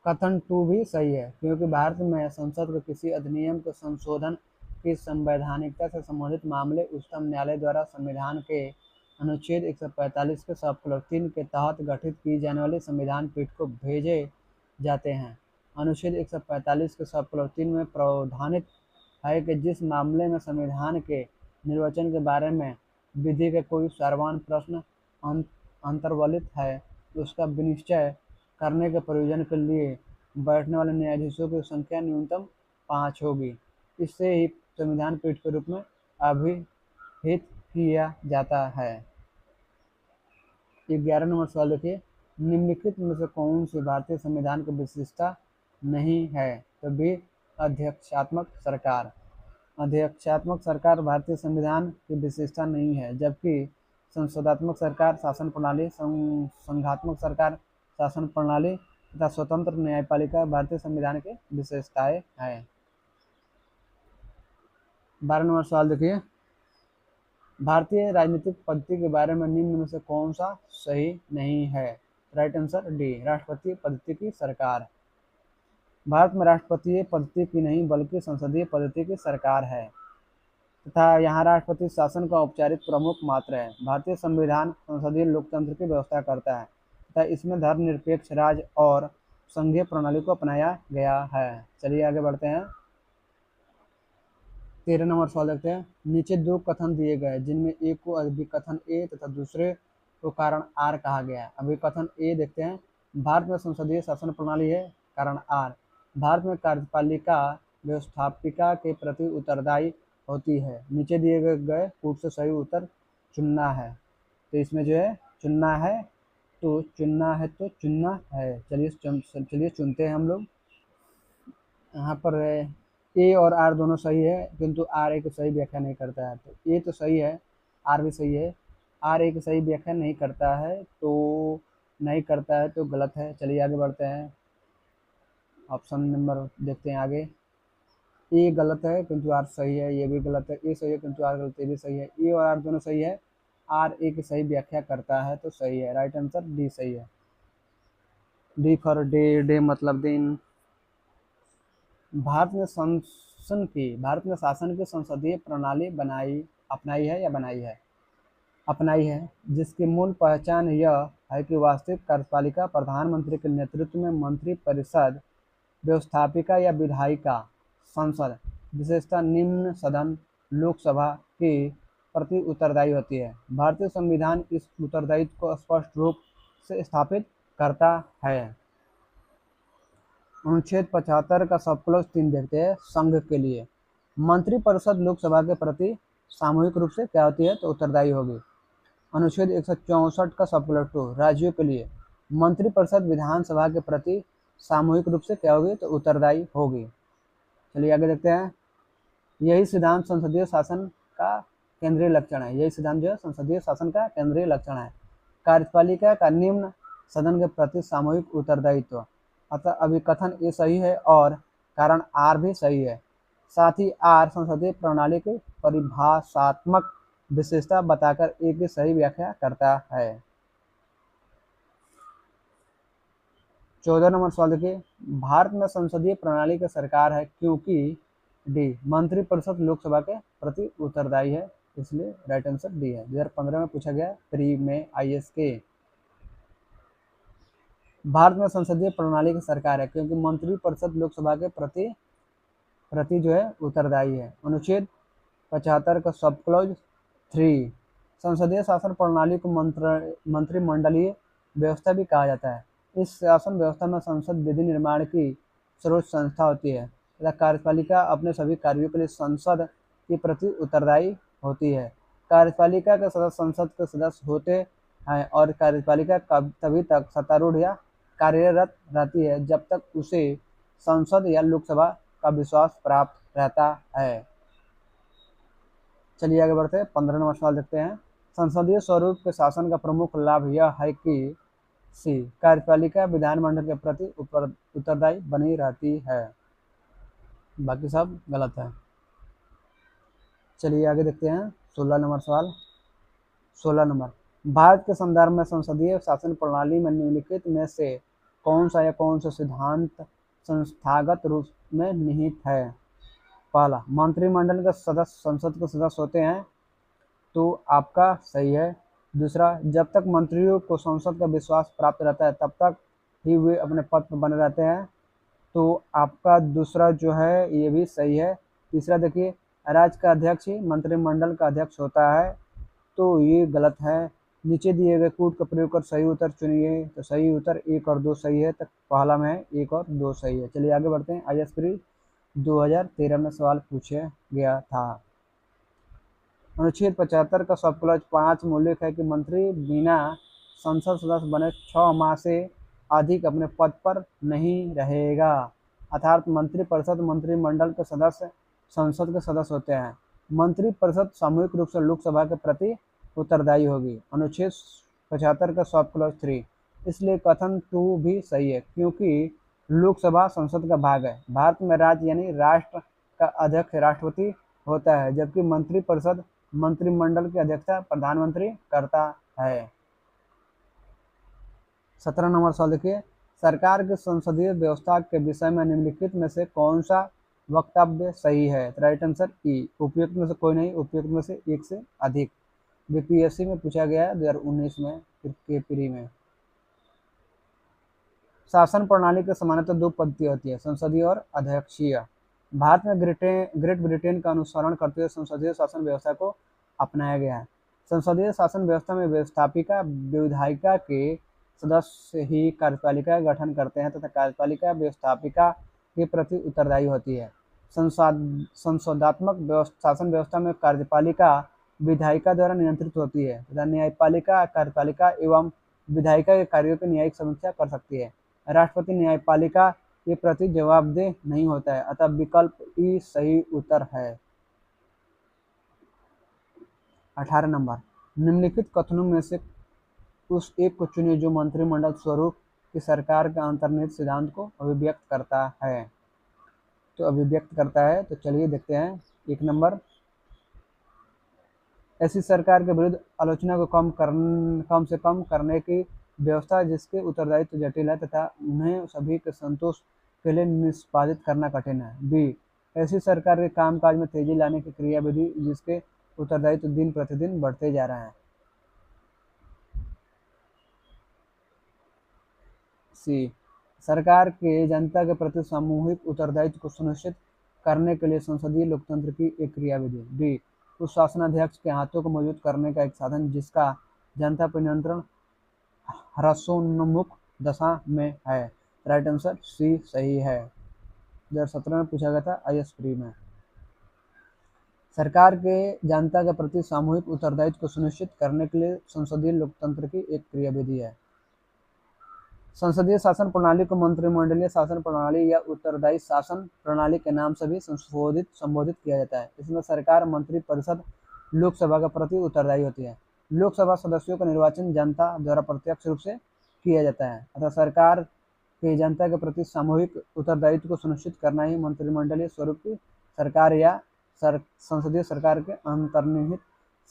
S1: कथन टू भी सही है, क्योंकि भारत में संसद को किसी अधिनियम के संशोधन की संवैधानिकता से संबंधित मामले उच्चतम न्यायालय द्वारा संविधान के अनुच्छेद 145 के सब क्लॉज 3 के तहत गठित की जाने वाली संविधान पीठ को भेजे जाते हैं। अनुच्छेद 145 के सब क्लॉज 3 में प्रावधानित है कि जिस मामले में संविधान के निर्वचन के बारे में विधि के कोई सार्वजन प्रश्न अंतर्वलित है, उसका विनिश्चय करने के प्रयोजन के लिए बैठने वाले न्यायाधीशों की संख्या न्यूनतम 5 होगी। इससे ही संविधान पीठ के रूप में अभिहित किया जाता है। 11 नंबर सवाल देखिए, निम्नलिखित में से कौन सी भारतीय संविधान की विशेषता नहीं है? तो बी, अध्यक्षात्मक सरकार। अध्यक्षात्मक सरकार भारतीय संविधान की विशेषता नहीं है, जबकि संसदात्मक सरकार, शासन प्रणाली, संघात्मक सरकार, शासन प्रणाली तथा स्वतंत्र न्यायपालिका भारतीय संविधान की विशेषताएं हैं। 12 नंबर सवाल देखिए, भारतीय राजनीतिक पद्धति के बारे में निम्न में से कौन सा सही नहीं है? राइट आंसर डी, राष्ट्रपति पद्धति की सरकार। भारत में राष्ट्रपतीय पद्धति की नहीं बल्कि संसदीय पद्धति की सरकार है तथा यहाँ राष्ट्रपति शासन का औपचारिक प्रमुख मात्र है। भारतीय संविधान संसदीय लोकतंत्र की व्यवस्था करता है तथा इसमें धर्मनिरपेक्ष राज्य और संघीय प्रणाली को अपनाया गया है। चलिए आगे बढ़ते हैं। 13 नंबर सवाल देखते हैं। नीचे दो कथन दिए गए जिनमें एक को अभिकथन ए तथा दूसरे को कारण आर कहा गया है। अभिकथन ए देखते हैं, भारत में संसदीय शासन प्रणाली है। कारण आर, भारत में कार्यपालिका व्यवस्थापिका के प्रति उत्तरदायी होती है। नीचे दिए गए कूट से सही उत्तर चुनना है। तो इसमें जो है चुनना है तो चुनना है। चलिए चुनते हैं हम लोग। यहाँ पर ए और आर दोनों सही है, किंतु आर ए की सही व्याख्या नहीं करता है। तो ए तो सही है, आर भी सही है। आर ए की सही व्याख्या नहीं करता है तो गलत है। चलिए आगे बढ़ते हैं। ऑप्शन नंबर देखते हैं आगे। ए गलत है किंतु आर सही है, ये भी गलत है। ए सही है किंतु आर गलत है, ये भी सही है। ए और आर दोनों सही है, आर ए की सही व्याख्या करता है तो सही है। राइट आंसर डी सही है। डी फॉर डे, डे मतलब दिन। भारत में शासन की संसदीय प्रणाली अपनाई है, जिसकी मूल पहचान यह है कि वास्तविक कार्यपालिका प्रधानमंत्री के नेतृत्व में मंत्री परिषद, व्यवस्थापिका या विधायिका संसद, विशेषतः निम्न सदन लोकसभा के प्रति उत्तरदायी होती है। भारतीय संविधान इस उत्तरदायित्व को स्पष्ट रूप से स्थापित करता है। अनुच्छेद 75 का सब क्लॉज 3 देखते हैं। संघ के लिए मंत्रिपरिषद लोकसभा के प्रति सामूहिक रूप से क्या होती है? तो उत्तरदायी होगी। अनुच्छेद 164 का सब क्लॉज 2 राज्यों के लिए मंत्रिपरिषद विधानसभा के प्रति सामूहिक रूप से क्या होगी? तो उत्तरदायी होगी। चलिए आगे देखते हैं। यही सिद्धांत संसदीय शासन का केंद्रीय लक्षण है। यही सिद्धांत जो है संसदीय शासन का केंद्रीय लक्षण है। कार्यपालिका का निम्न सदन के प्रति सामूहिक उत्तरदायित्व। अतः अभिकथन ए सही है और कारण आर भी सही है। साथ ही आर संसदीय प्रणाली की परिभाषात्मक विशेषता बताकर ए की सही व्याख्या करता है। 14 नंबर सवाल देखिए, भारत में संसदीय प्रणाली की सरकार है क्योंकि डी, मंत्रिपरिषद लोकसभा के प्रति उत्तरदायी है, इसलिए राइट आंसर डी है। 2015 में पूछा गया प्री में आईएएस के। भारत में संसदीय प्रणाली की सरकार है क्योंकि मंत्रिपरिषद लोकसभा के प्रति जो है उत्तरदायी है। अनुच्छेद 75 का सब क्लॉज 3 संसदीय शासन प्रणाली को मंत्रिमंडलीय व्यवस्था भी कहा जाता है। इस शासन व्यवस्था में संसद विधि निर्माण की सर्वोच्च संस्था होती है तथा कार्यपालिका अपने सभी कार्यों के लिए संसद के प्रति उत्तरदायी होती है। कार्यपालिका के सदस्य संसद के सदस्य होते हैं और कार्यपालिका तभी तक सत्तारूढ़ या कार्यरत रहती है जब तक उसे संसद या लोकसभा का विश्वास प्राप्त रहता है। चलिए आगे बढ़ते हैं। 15 नंबर सवाल देखते हैं। संसदीय स्वरूप के शासन का प्रमुख लाभ यह है कि सी, कार्यपालिका विधानमंडल के प्रति उत्तरदायी बनी रहती है। बाकी सब गलत है। चलिए आगे देखते हैं। 16 नंबर सवाल।
S2: 16 नंबर, भारत के संदर्भ में संसदीय शासन प्रणाली में निम्नलिखित में से कौन सा या कौन सा सिद्धांत संस्थागत रूप में निहित है? पहला, मंत्रिमंडल के सदस्य संसद के सदस्य होते हैं, तो आपका सही है। दूसरा, जब तक मंत्रियों को संसद का विश्वास प्राप्त रहता है तब तक ही वे अपने पद पर बने रहते हैं, तो आपका दूसरा जो है ये भी सही है। तीसरा देखिए, राज्य का अध्यक्ष ही मंत्रिमंडल का अध्यक्ष होता है, तो ये गलत है। नीचे दिए गए कूट का प्रयोग कर सही उत्तर चुनिए, तो सही उत्तर 1 और 2 सही है, तो पहला में है 1 और 2 सही है। चलिए आगे बढ़ते हैं। IAS प्री 2013 में सवाल पूछा गया था। अनुच्छेद 75 का सब क्लॉज 5 में उल्लेख है कि मंत्री बिना संसद सदस्य बने 6 माह से अधिक अपने पद पर नहीं रहेगा, अर्थात मंत्रिपरिषद मंत्रिमंडल के सदस्य संसद के सदस्य होते हैं। मंत्रिपरिषद सामूहिक रूप से लोकसभा के प्रति उत्तरदायी होगी। अनुच्छेद 75 का सब क्लॉज 3, इसलिए कथन 2 भी सही है, क्योंकि लोकसभा संसद का भाग है। भारत में राज्य यानी राष्ट्र का अध्यक्ष राष्ट्रपति होता है, जबकि मंत्रिपरिषद मंत्रिमंडल की अध्यक्षता प्रधानमंत्री करता है। 17 नंबर सवाल देखिए, सरकार की संसदीय व्यवस्था के विषय में निम्नलिखित में से कौन सा वक्तव्य सही है? राइट आंसर ई, उपयुक्त में से कोई नहीं, उपयुक्त में से एक से अधिक। बीपीएससी में पूछा गया है 2019 में के प्री में। शासन प्रणाली के सामान्यतः 2 पद्धति होती है, संसदीय और अध्यक्षीय। भारत में ग्रेट ब्रिटेन का अनुसरण करते हुए संसदीय शासन व्यवस्था को अपनाया गया है। संसदीय शासन व्यवस्था में व्यवस्थापिका विधायिका के सदस्य ही कार्यपालिका का गठन करते हैं तथा कार्यपालिका व्यवस्थापिका के प्रति उत्तरदायी होती है। संसदात्मक शासन व्यवस्था में कार्यपालिका विधायिका द्वारा नियंत्रित होती है तथा न्यायपालिका कार्यपालिका एवं विधायिका के कार्यों की न्यायिक समीक्षा कर सकती है। राष्ट्रपति न्यायपालिका के प्रति जवाबदेह नहीं होता है, अतः विकल्प ई सही उत्तर है। 18 नंबर, निम्नलिखित कथनों में से उस एक को चुनिए जो मंत्रिमंडल स्वरूप की सरकार के अंतर्निहित सिद्धांत को अभिव्यक्त करता है। तो चलिए देखते हैं। 1 नंबर, ऐसी सरकार के विरुद्ध आलोचना को कम से कम करने की व्यवस्था जिसके उत्तरदायित्व जटिल है तथा उन्हें सभी के संतोष के लिए निष्पादित करना कठिन है। बी, ऐसी सरकार के कामकाज में तेजी लाने की क्रियाविधि जिसके उत्तरदायित्व दिन प्रतिदिन बढ़ते जा रहे हैं। सी, सरकार के जनता के प्रति सामूहिक उत्तरदायित्व को सुनिश्चित करने के लिए संसदीय लोकतंत्र की एक क्रियाविधि। डी, उस शासनाध्यक्ष के हाथों को मजबूत करने का एक साधन जिसका जनता पर नियंत्रण ह्रासोन्मुख दशा में है। राइट आंसर सी सही है। 2017 में पूछा गया था IAS प्री में। सरकार के जनता के प्रति सामूहिक उत्तरदायित्व को सुनिश्चित करने के लिए संसदीय लोकतंत्र की एक क्रियाविधि है। संसदीय शासन प्रणाली को मंत्रिमंडलीय शासन प्रणाली या उत्तरदायी शासन प्रणाली के नाम से भी संबोधित किया जाता है। इसमें सरकार मंत्रिपरिषद लोकसभा के प्रति उत्तरदायी होती है। लोकसभा सदस्यों का निर्वाचन जनता द्वारा प्रत्यक्ष रूप से किया जाता है, अतः सरकार के जनता के प्रति सामूहिक उत्तरदायित्व को सुनिश्चित करना ही मंत्रिमंडलीय स्वरूप की सरकार या संसदीय सरकार के अंतर्निहित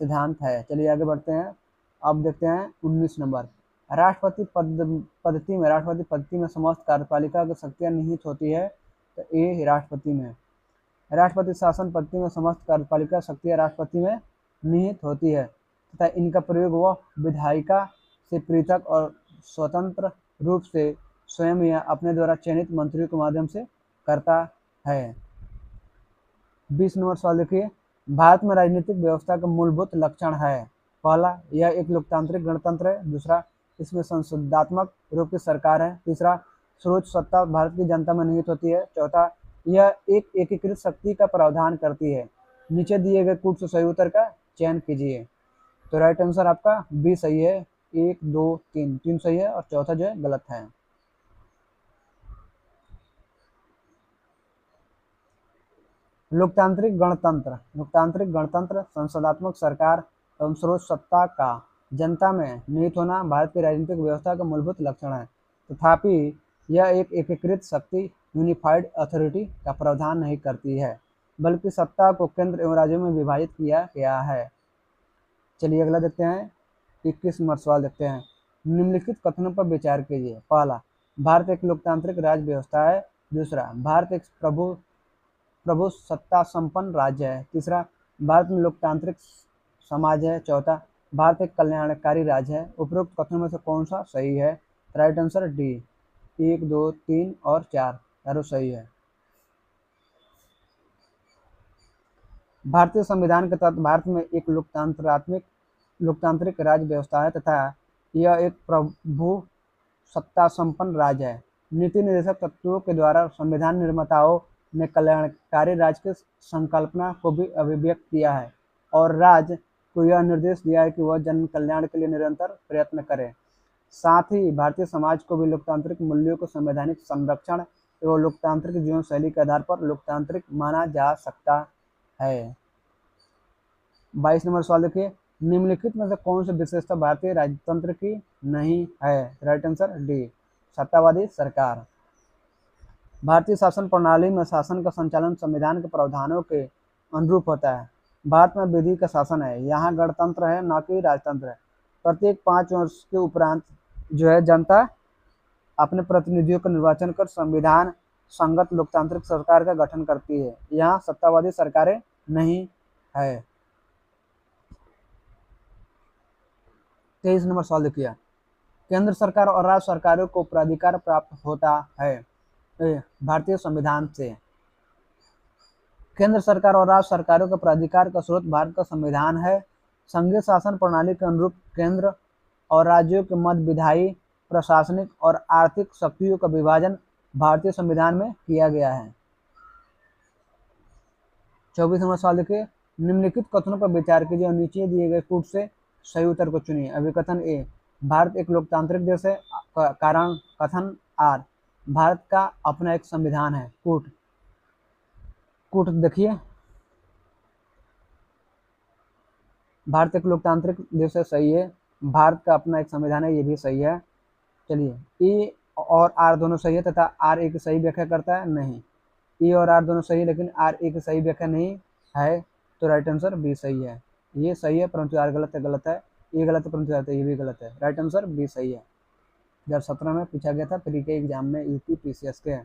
S2: सिद्धांत है। चलिए आगे बढ़ते हैं। अब देखते हैं 19 नंबर, राष्ट्रपति पद्धति में समस्त कार्यपालिका की शक्तियां निहित होती है। तो ए, राष्ट्रपति में। राष्ट्रपति शासन पद्धति में समस्त कार्यपालिका शक्तियां राष्ट्रपति में निहित होती है तथा इनका प्रयोग वह विधायिका से पृथक और स्वतंत्र रूप से स्वयं या अपने द्वारा चयनित मंत्रियों के माध्यम से करता है। 20 नंबर सवाल देखिए, भारत में राजनीतिक व्यवस्था का मूलभूत लक्षण है। पहला, यह एक लोकतांत्रिक गणतंत्र है। दूसरा, इसमें संसदात्मक रूप की सरकार है। तीसरा, सर्वोच्च सत्ता भारत की जनता में निहित होती है। चौथा, यह एक एकीकृत शक्ति का प्रावधान करती है। नीचे दिए गए कूट से सही उत्तर का चयन कीजिए। तो राइट आंसर आपका बी सही है। 1, 2, 3 सही है और चौथा जो है गलत है। लोकतांत्रिक गणतंत्र संसदात्मक सरकार एवं सर्वोच्च सत्ता का जनता में निहित होना भारत की राजनीतिक व्यवस्था का मूलभूत लक्षण है। तथापि यह एक एकीकृत शक्ति यूनिफाइड अथॉरिटी का प्रावधान नहीं करती है, बल्कि सत्ता को केंद्र एवं राज्यों में विभाजित किया गया है। चलिए अगला देखते हैं। 21 नंबर सवाल देखते हैं। निम्नलिखित कथनों पर विचार कीजिए। पहला, भारत एक लोकतांत्रिक राज्य व्यवस्था है। दूसरा, भारत एक प्रभु सत्ता संपन्न राज्य है। तीसरा, भारत में लोकतांत्रिक समाज है। चौथा, भारत एक कल्याणकारी राज्य है। उपरोक्त कथनों में से कौन सा सही है? राइट आंसर डी, 1, 2, 3 और 4 चारों सही है। भारतीय संविधान के तहत भारत में एक लोकतांत्रिक राज्य व्यवस्था है तथा यह एक प्रभु सत्ता संपन्न राज्य है। नीति निर्देशक तत्वों के द्वारा संविधान निर्माताओं ने कल्याणकारी राज्य की संकल्पना को भी अभिव्यक्त किया है और राज्य को यह निर्देश दिया है कि वह जन कल्याण के लिए निरंतर प्रयत्न करे। साथ ही भारतीय समाज को भी लोकतांत्रिक मूल्यों को संवैधानिक संरक्षण एवं लोकतांत्रिक जीवन शैली के आधार पर लोकतांत्रिक माना जा सकता है। 22 नंबर सवाल देखिए, निम्नलिखित में से कौन सी विशेषता भारतीय राजतंत्र की नहीं है? राइट आंसर डी, सत्तावादी सरकार। भारतीय शासन प्रणाली में शासन का संचालन संविधान के प्रावधानों के अनुरूप होता है। भारत में विधि का शासन है, यहाँ गणतंत्र है न कि राजतंत्र है। प्रत्येक 5 वर्ष के उपरांत जो है जनता अपने प्रतिनिधियों का निर्वाचन कर संविधान संगत लोकतांत्रिक सरकार का गठन करती है। यहाँ सत्तावादी सरकारें नहीं है। 23 नंबर सवाल देखिए, केंद्र सरकार और राज्य सरकारों को प्राधिकार प्राप्त होता है भारतीय संविधान से। केंद्र सरकार और राज्य सरकारों के प्राधिकार का स्रोत भारत का संविधान है। संघीय शासन प्रणाली के अनुरूप केंद्र और राज्यों के मध्य विधायी, प्रशासनिक और आर्थिक शक्तियों का विभाजन भारतीय संविधान में किया गया है। 24 नंबर सवाल देखिए, निम्नलिखित कथनों पर विचार कीजिए और नीचे दिए गए कूट से सही उत्तर को चुनिए। अभिकथन ए, भारत एक लोकतांत्रिक देश है। कारण कथन आर, भारत का अपना एक संविधान है। कूट देखिए, भारत एक लोकतांत्रिक देश है, सही है। भारत का अपना एक संविधान है, ये भी सही है। चलिए, ए और आर दोनों सही है तथा आर ए की सही व्याख्या करता है नहीं। ए और आर दोनों सही है लेकिन आर ए की सही व्याख्या नहीं है, तो राइट आंसर बी सही है। ये सही है परंतु आर गलत है, ये गलत है परंतु ये भी गलत है। राइट आंसर बी सही है। 2017 में पूछा गया था प्री के एग्जाम में, यूपी पीसीएस के।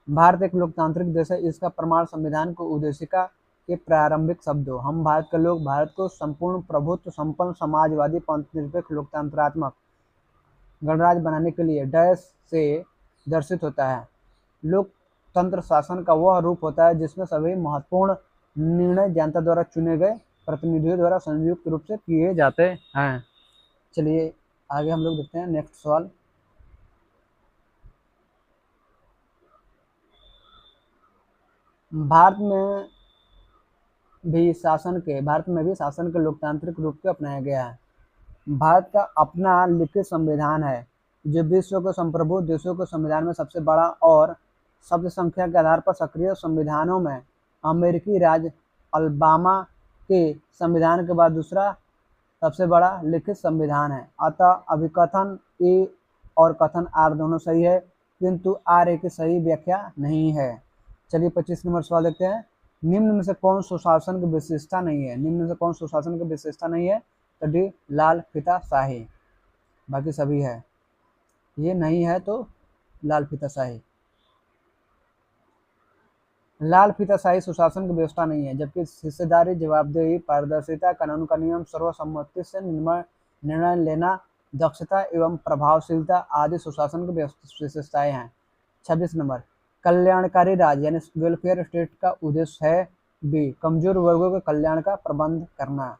S2: भारत एक लोकतांत्रिक देश है, इसका प्रमाण संविधान को उद्देशिका के प्रारंभिक शब्दों हम भारत के लोग भारत को संपूर्ण प्रभुत्व संपन्न समाजवादी पंथनिरपेक्ष लोकतंत्रात्मक गणराज्य बनाने के लिए डैश से दर्शित होता है। लोकतंत्र शासन का वह रूप होता है जिसमें सभी महत्वपूर्ण निर्णय जनता द्वारा चुने गए प्रतिनिधियों द्वारा संयुक्त रूप से किए जाते हैं। चलिए आगे हम लोग देखते हैं नेक्स्ट सवाल। भारत में भी शासन के लोकतांत्रिक रूप को अपनाया गया है। भारत का अपना लिखित संविधान है जो विश्व के संप्रभु देशों के संविधान में सबसे बड़ा और शब्द संख्या के आधार पर सक्रिय संविधानों में अमेरिकी राज्य अलबामा के संविधान के बाद दूसरा सबसे बड़ा लिखित संविधान है। अतः अभिकथन ए और कथन आर दोनों सही है किंतु आर ए की सही व्याख्या नहीं है। चलिए 25 नंबर सवाल देखते हैं। निम्न में से कौन सुशासन की विशेषता नहीं है? निम्न में से कौन सुशासन की विशेषता नहीं है? तो डी लाल फीताशाही, बाकी सभी है। ये नहीं है तो लाल फीताशाही। लाल फीताशाही सुशासन की व्यवस्था नहीं है, जबकि हिस्सेदारी, जवाबदेही, पारदर्शिता, कानून का नियम, सर्वसम्मति से निर्णय लेना, दक्षता एवं प्रभावशीलता आदि सुशासन की विशेषताएं हैं। 26 नंबर, कल्याणकारी राज्य यानी वेलफेयर स्टेट का उद्देश्य है बी कमजोर वर्गों के कल्याण का प्रबंध करना।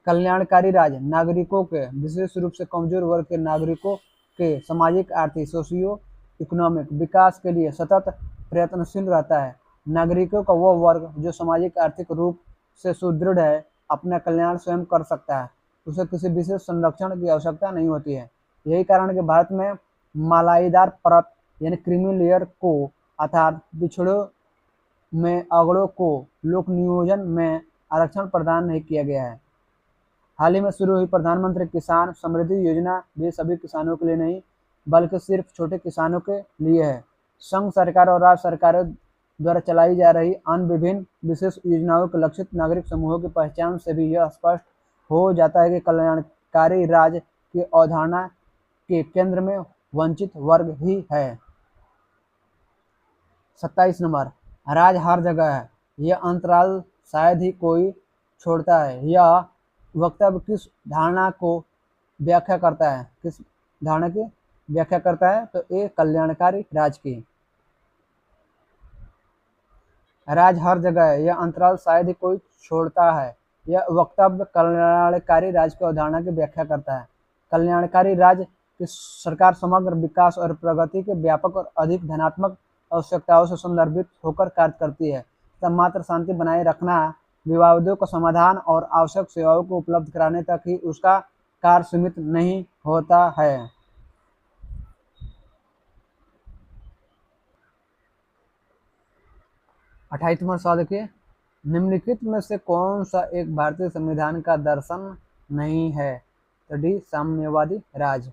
S2: कल्याणकारी राज्य नागरिकों के, विशेष रूप से कमजोर वर्ग के नागरिकों के सामाजिक, आर्थिक, सोशियो इकोनॉमिक विकास के लिए सतत प्रयत्नशील रहता है। नागरिकों का वह वर्ग जो सामाजिक आर्थिक रूप से सुदृढ़ है अपना कल्याण स्वयं कर सकता है, उसे किसी विशेष संरक्षण की आवश्यकता नहीं होती है। यही कारण है कि भारत में मालाईदार परत यानी क्रीमी लेयर को अर्थात पिछड़ों में अगड़ों को लोक नियोजन में आरक्षण प्रदान नहीं किया गया है। हाल ही में शुरू हुई प्रधानमंत्री किसान समृद्धि योजना भी सभी किसानों के लिए नहीं बल्कि सिर्फ छोटे किसानों के लिए है। संघ सरकार और राज्य सरकारों द्वारा चलाई जा रही अन्य विभिन्न विशेष योजनाओं के लक्षित नागरिक समूहों की पहचान से भी यह स्पष्ट हो जाता है कि कल्याणकारी राज्य की अवधारणा के केंद्र में वंचित वर्ग ही है। 27 नंबर, राज हर जगह है, यह अंतराल शायद ही कोई छोड़ता है। यह वक्तव्य किस धारणा को व्याख्या करता है? किस धारणा की व्याख्या करता है? तो ये कल्याणकारी राज की। राज हर जगह है, यह अंतराल शायद ही कोई छोड़ता है। यह वक्तव्य कल्याणकारी राज की अवधारणा की व्याख्या करता है। कल्याणकारी राज्य की सरकार समग्र विकास और प्रगति के व्यापक और अधिक धनात्मक आवश्यकताओं से संदर्भित होकर कार्य करती है तथा मात्र शांति बनाए रखना, विवादों का समाधान और आवश्यक सेवाओं को उपलब्ध कराने तक ही उसका कार्य सीमित नहीं होता है। अट्ठाईसवां सवाल देखिए, निम्नलिखित में से कौन सा एक भारतीय संविधान का दर्शन नहीं है? तो डी, साम्यवादी राज।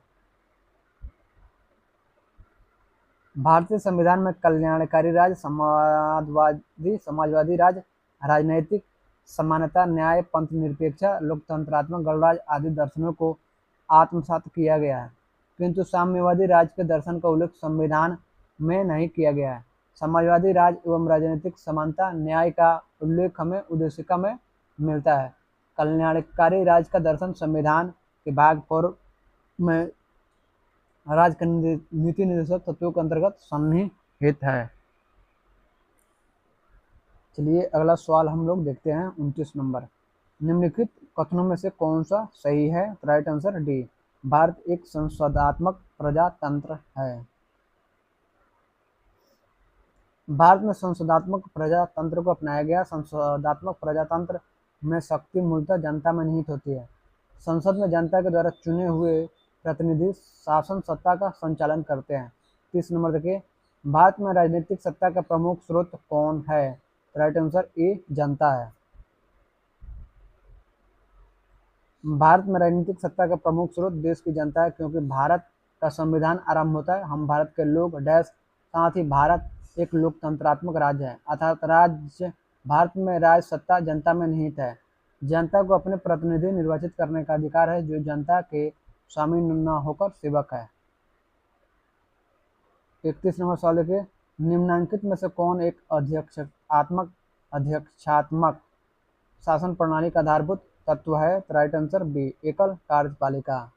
S2: भारतीय संविधान में कल्याणकारी राज, समाजवादी राज, राजनैतिक समानता, न्याय, पंथ निरपेक्षता, लोकतंत्रात्मक गणराज्य आदि दर्शनों को आत्मसात किया गया है, किंतु साम्यवादी राज के दर्शन का उल्लेख संविधान में नहीं किया गया है। समाजवादी राज एवं राजनीतिक समानता, न्याय का उल्लेख हमें उद्देशिका में मिलता है। कल्याणकारी राज का दर्शन संविधान के भाग 4 में राज्य के नीति निर्देशक तत्वों के अंतर्गत सन्निहित है। चलिए अगला सवाल हम लोग देखते हैं। 29 नंबर, निम्नलिखित कथनों में से कौन सा सही है? तो राइट आंसर डी, भारत एक संसदात्मक प्रजातंत्र है। भारत में संसदात्मक प्रजातंत्र को अपनाया गया। संसदात्मक प्रजातंत्र में शक्ति मूलतः जनता में निहित होती है। संसद में जनता के द्वारा चुने हुए प्रतिनिधि शासन सत्ता का संचालन करते हैं। 30 नंबर देखिए, भारत में राजनीतिक सत्ता का प्रमुख स्रोत कौन है? राइट आंसर ए, जनता है। भारत में राजनीतिक सत्ता का प्रमुख स्रोत देश की जनता है, क्योंकि भारत का संविधान आरंभ होता है हम भारत के लोग डैश, साथ ही भारत एक लोकतंत्रात्मक राज्य है, अर्थात राज्य भारत में राज सत्ता जनता में निहित है। जनता को अपने प्रतिनिधि निर्वाचित करने का अधिकार है, जो जनता के स्वामी न होकर सेवक है। 31 नंबर सवाल देखिए, निम्नांकित में से कौन एक अध्यक्षात्मक शासन प्रणाली का आधारभूत तत्व है? तो राइट आंसर बी, एकल कार्यपालिका।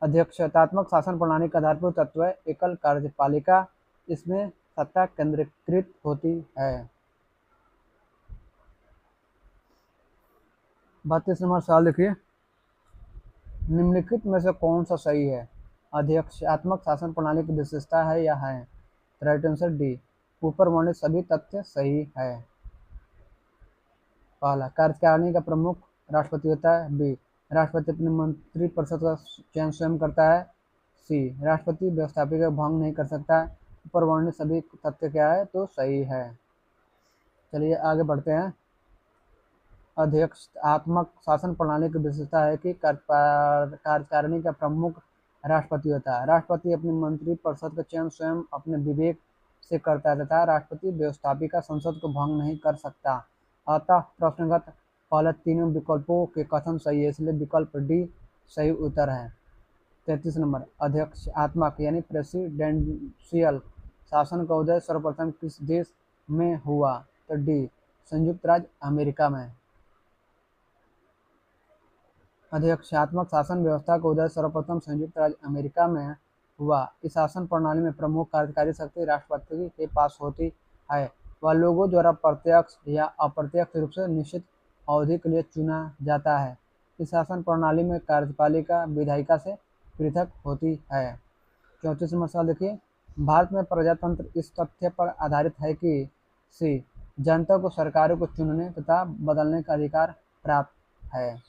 S2: अध्यक्षतात्मक शासन प्रणाली का आधारभूत तत्व है एकल कार्यपालिका। इसमें सत्ता केंद्रीकृत होती है। 32 नंबर सवाल देखिए, निम्नलिखित में से कौन सा सही है? अध्यक्षात्मक शासन प्रणाली की विशेषता है या है? राइट आंसर डी, ऊपर वर्णित सभी तथ्य सही है। पहला, कार्यकारिणी का प्रमुख राष्ट्रपति होता है। बी, राष्ट्रपति अपने मंत्रिपरिषद का चयन स्वयं करता है। सी, राष्ट्रपति व्यवस्थापिका का भंग नहीं कर सकता है। ऊपर वर्णित सभी तथ्य क्या है? तो सही है। चलिए आगे बढ़ते हैं। अध्यक्षात्मक शासन प्रणाली की विशेषता है कि कार्यकारिणी का प्रमुख राष्ट्रपति होता है। राष्ट्रपति अपने मंत्रिपरिषद का चयन स्वयं अपने विवेक से करता है तथा राष्ट्रपति व्यवस्थापिका संसद को भंग नहीं कर सकता। अतः प्रश्नगत पहले तीनों विकल्पों के कथन सही है, इसलिए विकल्प डी सही उत्तर है। 33 नंबर, अध्यक्षात्मक यानी प्रेसिडेंशियल शासन का उदय सर्वप्रथम किस देश में हुआ? तो डी, संयुक्त राज्य अमेरिका में। अध्यक्षात्मक शासन व्यवस्था का उदय सर्वप्रथम संयुक्त राज्य अमेरिका में हुआ। इस शासन प्रणाली में प्रमुख कार्यकारी शक्ति राष्ट्रपति के पास होती है। वह लोगों द्वारा प्रत्यक्ष या अप्रत्यक्ष रूप से निश्चित अवधि के लिए चुना जाता है। इस शासन प्रणाली में कार्यपालिका विधायिका से पृथक होती है। 34 नंबर सवाल देखिए, भारत में प्रजातंत्र इस तथ्य पर आधारित है कि सी, जनता को सरकारों को चुनने तथा बदलने का अधिकार प्राप्त है।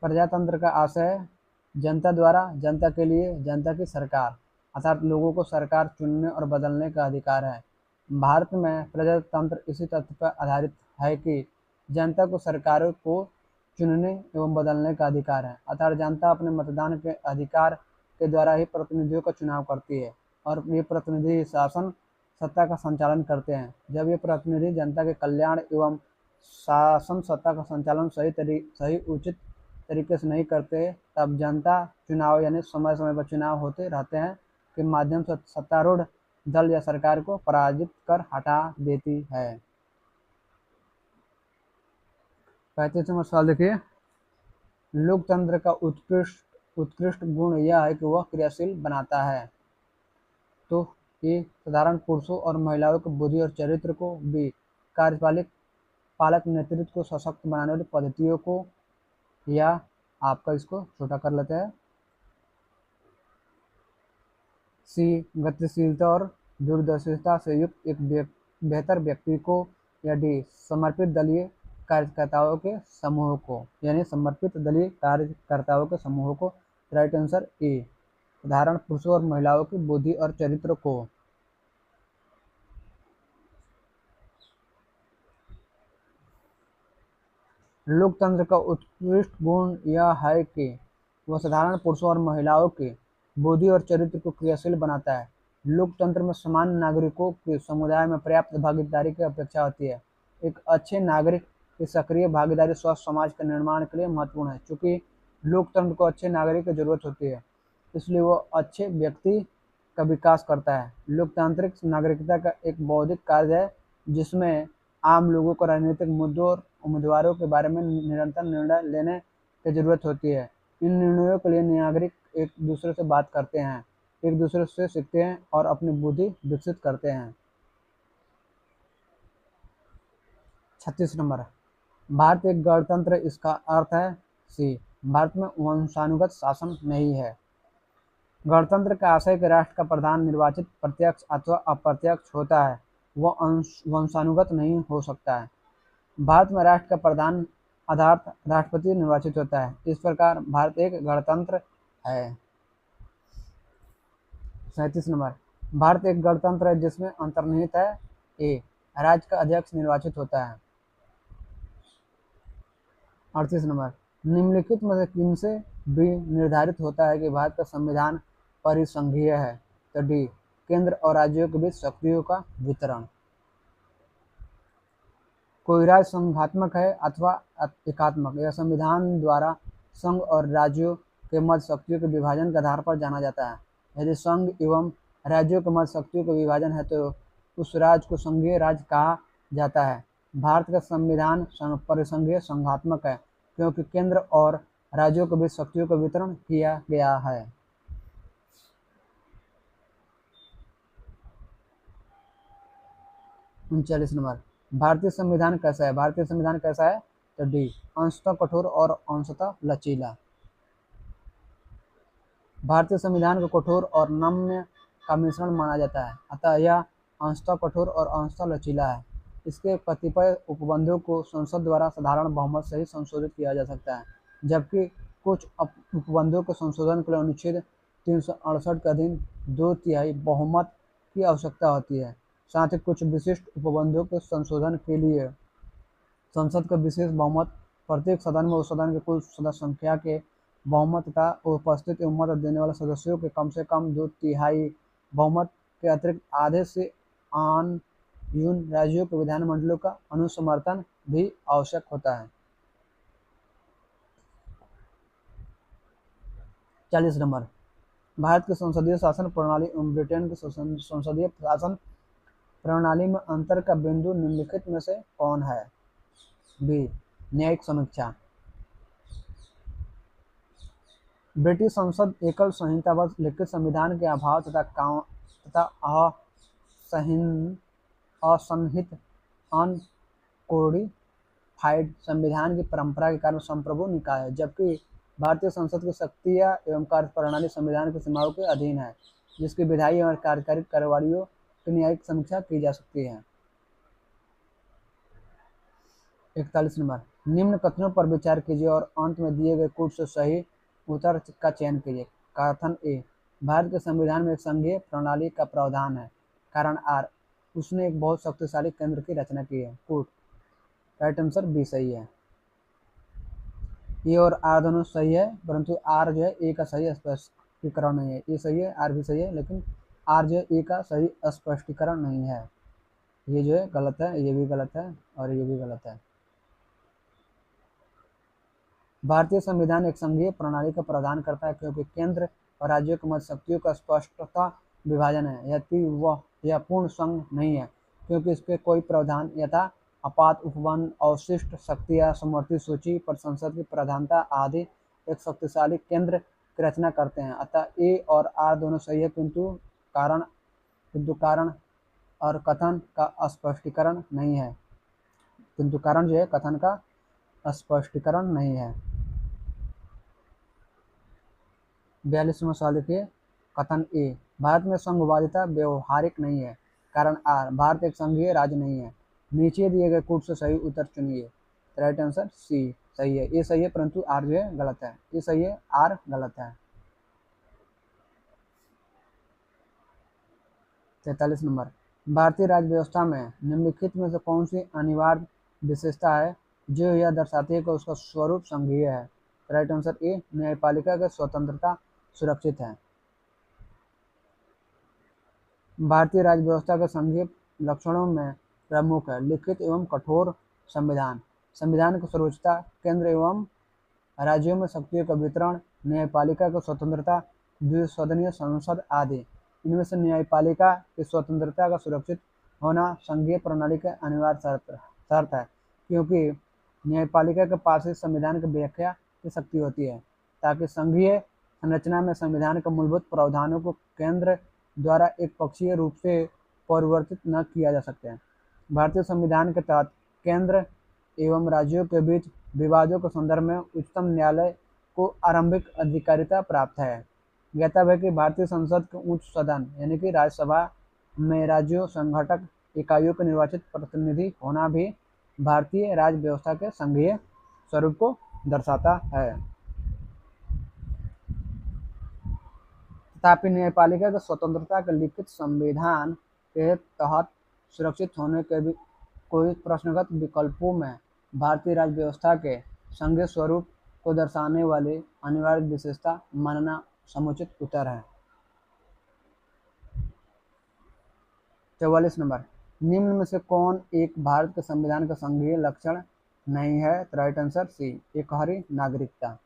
S2: प्रजातंत्र का आशय जनता द्वारा, जनता के लिए, जनता की सरकार, अर्थात लोगों को सरकार चुनने और बदलने का अधिकार है। भारत में प्रजातंत्र इसी तथ्य पर आधारित है कि जनता को सरकारों को चुनने एवं बदलने का अधिकार है, अर्थात जनता अपने मतदान के अधिकार के द्वारा ही प्रतिनिधियों का चुनाव करती है और ये प्रतिनिधि शासन सत्ता का संचालन करते हैं। जब ये प्रतिनिधि जनता के कल्याण एवं शासन सत्ता का संचालन सही उचित तरीके से नहीं करते, तब जनता चुनाव यानी समय समय पर चुनाव होते रहते हैं के माध्यम से सत्तारूढ़ दल या सरकार को पराजित कर हटा देती है। 35वां सवाल देखिए, लोकतंत्र का उत्कृष्ट गुण यह है कि वह क्रियाशील बनाता है। तो ये साधारण पुरुषों और महिलाओं की बुद्धि और चरित्र को भी, कार्यपालिक पालक नेतृत्व को सशक्त बनाने वाली पद्धतियों को, या आपका इसको छोटा कर लेते हैं, सी गतिशीलता और दूरदर्शिता से युक्त एक बेहतर व्यक्ति को, या डी समर्पित दलीय कार्यकर्ताओं के समूह को, यानी समर्पित दलीय कार्यकर्ताओं के समूह को। राइट आंसर ए, साधारण पुरुषों और महिलाओं की बुद्धि और चरित्र को। लोकतंत्र का उत्कृष्ट गुण यह है कि वह साधारण पुरुषों और महिलाओं के बुद्धि और चरित्र को क्रियाशील बनाता है। लोकतंत्र में सामान्य नागरिकों के समुदाय में पर्याप्त भागीदारी की अपेक्षा होती है। एक अच्छे नागरिक की सक्रिय भागीदारी स्वस्थ समाज के निर्माण के लिए महत्वपूर्ण है। चूंकि लोकतंत्र को अच्छे नागरिक की जरूरत होती है, इसलिए वो अच्छे व्यक्ति का विकास करता है। लोकतांत्रिक नागरिकता का एक बौद्धिक कार्य है, जिसमें आम लोगों को राजनीतिक मुद्दों और उम्मीदवारों के बारे में निरंतर निर्णय लेने की जरूरत होती है। इन निर्णयों के लिए नागरिक एक दूसरे से बात करते हैं, एक दूसरे से सीखते हैं और अपनी बुद्धि विकसित करते हैं। 36 नंबर, भारत एक गणतंत्र, इसका अर्थ है सी, भारत में वंशानुगत शासन नहीं है। गणतंत्र का आशय कि राष्ट्र का प्रधान निर्वाचित प्रत्यक्ष अथवा अप्रत्यक्ष होता है, वह वंशानुगत नहीं हो सकता है। भारत में राष्ट्र का प्रधान आधार राष्ट्रपति निर्वाचित होता है। इस प्रकार भारत एक गणतंत्र है। 37 नंबर, भारत एक गणतंत्र है जिसमें अंतर्निहित है ए, राज्य का अध्यक्ष निर्वाचित होता है। 38 नंबर, निम्नलिखित में से किनसे भी निर्धारित होता है कि भारत का संविधान परिसंघीय है। तो डी, केंद्र और राज्यों के बीच शक्तियों का वितरण। कोई राज्य संघात्मक है अथवा एकात्मक, यह संविधान द्वारा संघ और राज्यों के मध्य शक्तियों के विभाजन के आधार पर जाना जाता है। यदि संघ एवं राज्यों के मध्य शक्तियों का विभाजन है तो उस राज्य को संघीय राज्य कहा जाता है। भारत का संविधान परिसंघीय संघात्मक है, क्योंकि केंद्र और राज्यों के बीच शक्तियों का वितरण किया गया है। 39 नंबर, भारतीय संविधान कैसा है। भारतीय संविधान कैसा है? तो डी, अंशतः कठोर और अंशतः लचीला। भारतीय संविधान को कठोर और नम्य का मिश्रण माना जाता है, अतः यह अंशतः कठोर और अंशतः लचीला है। इसके कतिपय उपबंधों को संसद द्वारा साधारण बहुमत से ही संशोधित किया जा सकता है, जबकि कुछ उपबंधों के संशोधन के लिए अनुच्छेद 368 के अधीन 2/3 बहुमत की आवश्यकता होती है। साथ ही कुछ विशिष्ट उपबंधों के संशोधन के लिए संसद का विशेष बहुमत, प्रत्येक सदन में उस सदन के कुल सदस्य संख्या के बहुमत तथा उपस्थित एवं मत देने वाले सदस्यों के कम से कम 2/3 बहुमत के अतिरिक्त आधे से यून राज्यों के विधानमंडलों का अनुसमर्थन भी आवश्यक होता है। 40 नंबर, भारत की संसदीय शासन प्रणाली एवं ब्रिटेन की संसदीय शासन प्रणाली में अंतर का बिंदु निम्नलिखित में से कौन है? बी, न्यायिक समीक्षा। ब्रिटिश संसद एकल संहिताबद्ध लिखित संविधान के अभाव तथा असंहित अनकोडिफाइड संविधान की परंपरा के कारण संप्रभु निकाय है, जबकि भारतीय संसद की शक्तियां एवं कार्यप्रणाली संविधान की सीमाओं के अधीन है, जिसकी विधायी और कार्यकारी कार्रवाइयों की न्यायिक समीक्षा की जा सकती है। 41 नंबर, निम्न कथनों पर विचार कीजिए और अंत में दिए गए कूट से सही उत्तर का चयन कीजिए। कथन ए, भारत के संविधान में एक संघीय प्रणाली का प्रावधान है। कारण आर, उसने एक बहुत शक्तिशाली केंद्र की रचना की है। कूट, राइट आंसर बी सही है। ए और आर दोनों सही है, परंतु आर जो है ए का सही स्पष्टीकरण नहीं है। ए सही है, आर भी सही है, लेकिन आर जो ए का सही स्पष्टीकरण नहीं है। ये जो है गलत है, ये भी गलत है और ये भी गलत है। भारतीय संविधान एक संघीय प्रणाली का प्रावधान करता है क्योंकि केंद्र और राज्यों के मध्य शक्तियों का स्पष्टता विभाजन है, यदि वह यह पूर्ण संघ नहीं है क्योंकि इसके कोई प्रावधान यथा आपात उपवन अवशिष्ट शक्ति या समवर्ती सूची पर संसद की प्रधानता आदि एक शक्तिशाली केंद्र की रचना करते हैं। अतः ए और आर दोनों सही है किंतु कारण और कथन का स्पष्टीकरण नहीं है, किंतु कारण जो है कथन का स्पष्टीकरण नहीं है। 42वां सवाल देखिए, कथन ए, भारत में संघवादिता व्यवहारिक नहीं है। कारण आर, भारत एक संघीय राज्य नहीं है। नीचे दिए गए कूट से सही उत्तर चुनिए। राइट आंसर सी सही है, ए सही है परंतु आर जो है गलत है। ए सही है, आर गलत है। 43 नंबर, भारतीय राज्य व्यवस्था में निम्नलिखित में से कौन सी अनिवार्य विशेषता है जो यह दर्शाती है कि उसका स्वरूप संघीय है। राइट आंसर ए, न्यायपालिका की स्वतंत्रता सुरक्षित है। भारतीय राज्य व्यवस्था के संघीय लक्षणों में प्रमुख है लिखित एवं कठोर संविधान, संविधान की सर्वोच्चता, केंद्र एवं राज्यों में शक्तियों का वितरण, न्यायपालिका की स्वतंत्रता, द्विसदनीय संसद आदि। इनमें से न्यायपालिका की स्वतंत्रता का सुरक्षित होना संघीय प्रणाली का अनिवार्य शर्त है क्योंकि न्यायपालिका के पास ही संविधान की व्याख्या की शक्ति होती है ताकि संघीय संरचना में संविधान के मूलभूत प्रावधानों को केंद्र द्वारा एक पक्षीय रूप से परिवर्तित न किया जा सकते हैं। भारतीय संविधान के तहत केंद्र एवं राज्यों के बीच विवादों के संदर्भ में उच्चतम न्यायालय को आरंभिक अधिकारिता प्राप्त है। ज्ञातव्य है कि भारतीय संसद के उच्च सदन यानी कि राज्यसभा में राज्यों संघटक इकाइयों के निर्वाचित प्रतिनिधि होना भी भारतीय राज्य व्यवस्था के संघीय स्वरूप को दर्शाता है। तथापि न्यायपालिका की स्वतंत्रता के लिखित संविधान के तहत सुरक्षित होने के भी कोई प्रश्नगत विकल्पों में भारतीय राज्य व्यवस्था के संघीय स्वरूप को दर्शाने वाली अनिवार्य विशेषता मानना समुचित उत्तर है। 44 नंबर, निम्न में से कौन एक भारत के संविधान का संघीय लक्षण नहीं है। राइट आंसर सी, एक हरी नागरिकता।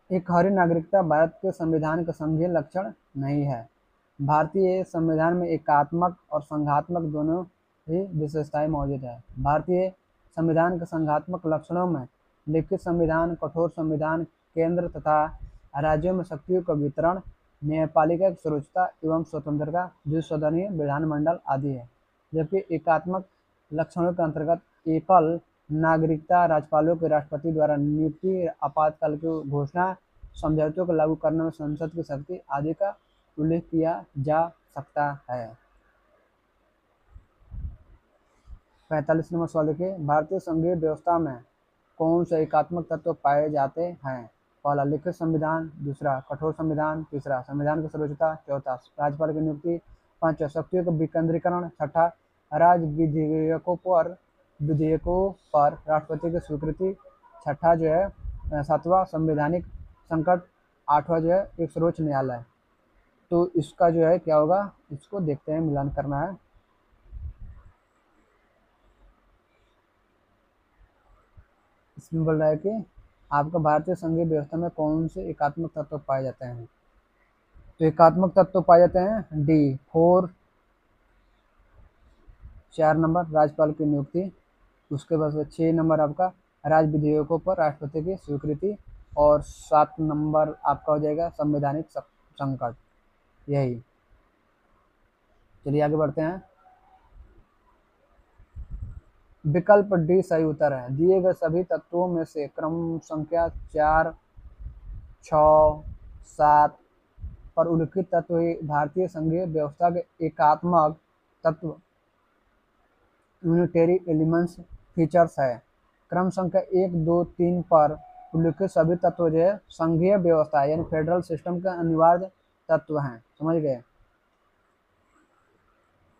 S2: एक हरी नागरिकता भारत के संविधान का संघीय लक्षण नहीं है। भारतीय संविधान में एकात्मक और संघात्मक दोनों ही विशेषताएं मौजूद है। भारतीय संविधान के संघात्मक लक्षणों में लिखित संविधान, कठोर संविधान, केंद्र तथा राज्यों में शक्तियों का वितरण, न्यायपालिका की सर्वोच्चता एवं स्वतंत्रता, द्विसदनीय विधानमंडल आदि है। जबकि एकात्मक लक्षणों के अंतर्गत एकल नागरिकता, राज्यपालों के राष्ट्रपति द्वारा नियुक्ति, आपातकाल की घोषणा, समझौतों को लागू करने में संसद की शक्ति आदि का उल्लेख किया जा सकता है। 45 नंबर सवाल देखिए, भारतीय संघीय व्यवस्था में कौन से एकात्मक तत्व पाए जाते हैं। पहला लिखित संविधान, दूसरा कठोर संविधान, तीसरा संविधान की सर्वोच्चता, चौथा राज्यपाल की नियुक्ति, पांचवा शक्तियों का विकेंद्रीकरण, छठा राज्य विधेयकों पर राष्ट्रपति की स्वीकृति, छठा जो है सातवां संवैधानिक संकट, आठवां जो है एक सर्वोच्च न्यायालय। तो इसका जो है क्या होगा, इसको देखते हैं, मिलान करना है। इसमें बोल रहा है कि आपका भारतीय संघीय व्यवस्था में कौन से एकात्मक तत्व पाए जाते हैं। तो एकात्मक तत्व पाए जाते हैं डी 4 नंबर राज्यपाल की नियुक्ति, उसके बाद 6 नंबर आपका राज्य विधेयकों पर राष्ट्रपति की स्वीकृति और 7 नंबर आपका हो जाएगा संवैधानिक संकट। यही, चलिए आगे बढ़ते हैं। विकल्प डी सही उत्तर है। दिए गए सभी तत्वों में से क्रम संख्या 4, 6, 7 पर उल्लिखित तत्व ही भारतीय संघीय व्यवस्था के एकात्मक तत्व यूनिटरी एलिमेंट्स फीचर्स है। क्रम संख्या 1, 2, 3 पर उल्लिखित सभी तत्व जो है संघीय व्यवस्था यानी फेडरल सिस्टम के अनिवार्य तत्व हैं। समझ गए।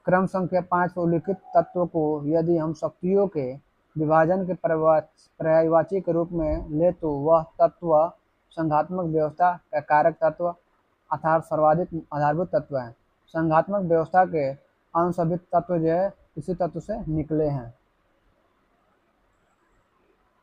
S2: क्रम संख्या 5 पर उल्लिखित तत्व को यदि हम शक्तियों के विभाजन के पर्यायवाची के रूप में ले तो वह तत्व संघात्मक व्यवस्था का कारक तत्व अर्थात सर्वाधिक आधारभूत तत्व है। संघात्मक व्यवस्था के अन्य सभी तत्व जो है इसी तत्व से निकले हैं।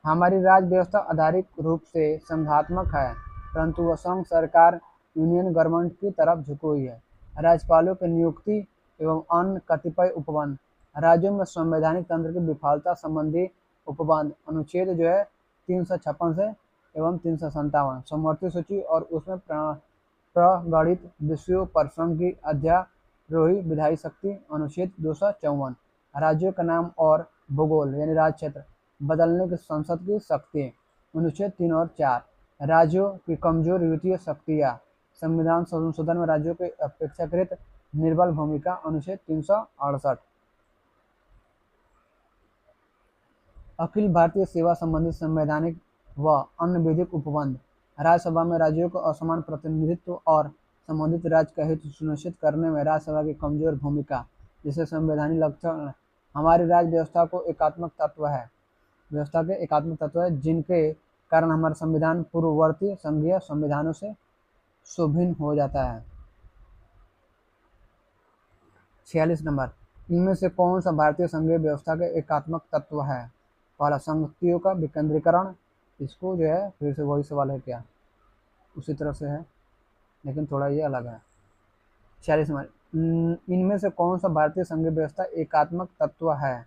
S2: हमारी राज्य व्यवस्था आधारिक रूप से संघात्मक है, परंतु वह संघ सरकार यूनियन गवर्नमेंट की तरफ झुकी हुई है। राज्यपालों की नियुक्ति एवं अन्य कतिपय उपबंध। राज्यों में संवैधानिक तंत्र की विफलता संबंधी उपबंध अनुच्छेद जो है 356 से एवं 357 समवर्ती सूची और उसमें प्रगणित विषयों पर संघ की अध्यारोही विधायी शक्ति अनुच्छेद 254 राज्यों का नाम और भूगोल यानी राज्य क्षेत्र बदलने की संसद की शक्ति अनुच्छेद 3 और 4 राज्यों की कमजोर वित्तीय शक्तियाँ संविधान संशोधन में राज्यों की अपेक्षाकृत निर्बल भूमिका अनुच्छेद 368 अखिल भारतीय सेवा संबंधी संवैधानिक व अन्य विधिक उपबंध राज्यसभा में राज्यों को असमान प्रतिनिधित्व और संबंधित राज्य का हित सुनिश्चित करने में राज्यसभा की कमजोर भूमिका जिसे संवैधानिक लक्षण हमारी राज्य व्यवस्था को एकात्मक तत्व है जिनके कारण हमारा संविधान पूर्ववर्ती संघीय संविधानों से सुभिन्न हो जाता है। 46 नंबर, इनमें से कौन सा भारतीय संघीय व्यवस्था के एकात्मक तत्व है? पहला संगतियों का विकेंद्रीकरण, इसको जो है फिर से वही सवाल है क्या, उसी तरह से है लेकिन थोड़ा ये अलग है। 46 नंबर, इनमें से कौन सा भारतीय संघीय व्यवस्था एकात्मक तत्व है?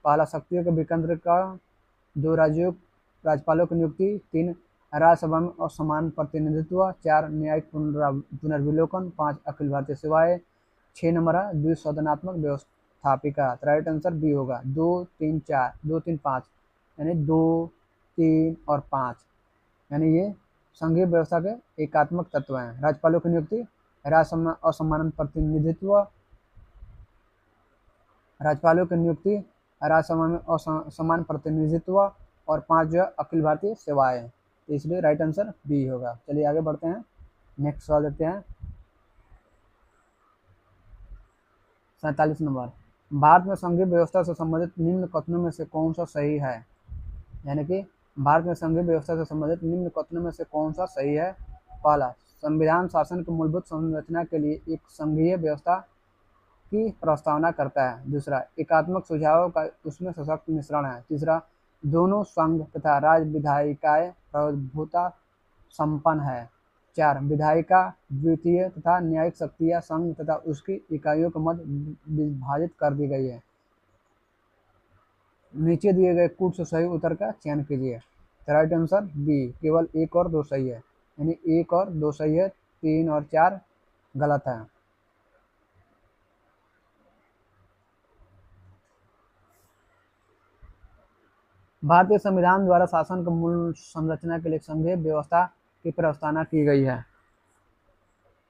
S2: पहला शक्तियों के विकेंद्रीकरण, 2 राज्यपालों की नियुक्ति, 3 राज्यसभा में असमान प्रतिनिधित्व, 4 न्यायिक पुनर्विलोकन, 5 अखिल भारतीय सेवाएं, 6 नंबर है द्विसदनात्मक व्यवस्थापिका। राइट आंसर बी होगा 2, 3, 4, 2, 3, 5 यानी 2, 3 और 5 यानी ये संघीय व्यवस्था के एकात्मक तत्व हैं। राज्यपालों की नियुक्ति, राज्यसभा में असमान प्रतिनिधित्व, राज्यपालों की नियुक्ति, राज्यसभा में असमान प्रतिनिधित्व और 5 जो है अखिल भारतीय सेवाएं, इसलिए राइट आंसर बी होगा। चलिए आगे बढ़ते हैं, नेक्स्ट सवाल देखते हैं। 47 नंबर, भारत में संघीय व्यवस्था से संबंधित निम्न कथनों में से कौन सा सही है? यानी कि भारत में संघीय व्यवस्था से संबंधित निम्न कथनों में से कौन सा सही है? पहला, संविधान शासन की मूलभूत संरचना के लिए एक संघीय व्यवस्था की प्रस्तावना करता है। दूसरा, एकात्मक सुझावों का उसमें सशक्त मिश्रण है। तीसरा, दोनों संघ तथा राज्य विधायिकाएं प्रभुता संपन्न है। 4, विधायिका द्वितीय तथा न्यायिक शक्तियां संघ तथा उसकी इकाइयों के मध्य विभाजित कर दी गई है। नीचे दिए गए कुछ सही उत्तर का चयन कीजिए। राइट आंसर बी, केवल 1 और 2 सही है, यानी 1 और 2 सही है, 3 और 4 गलत है। भारतीय संविधान द्वारा शासन की मूल संरचना के लिए संघीय व्यवस्था की प्रस्तावना की गई है,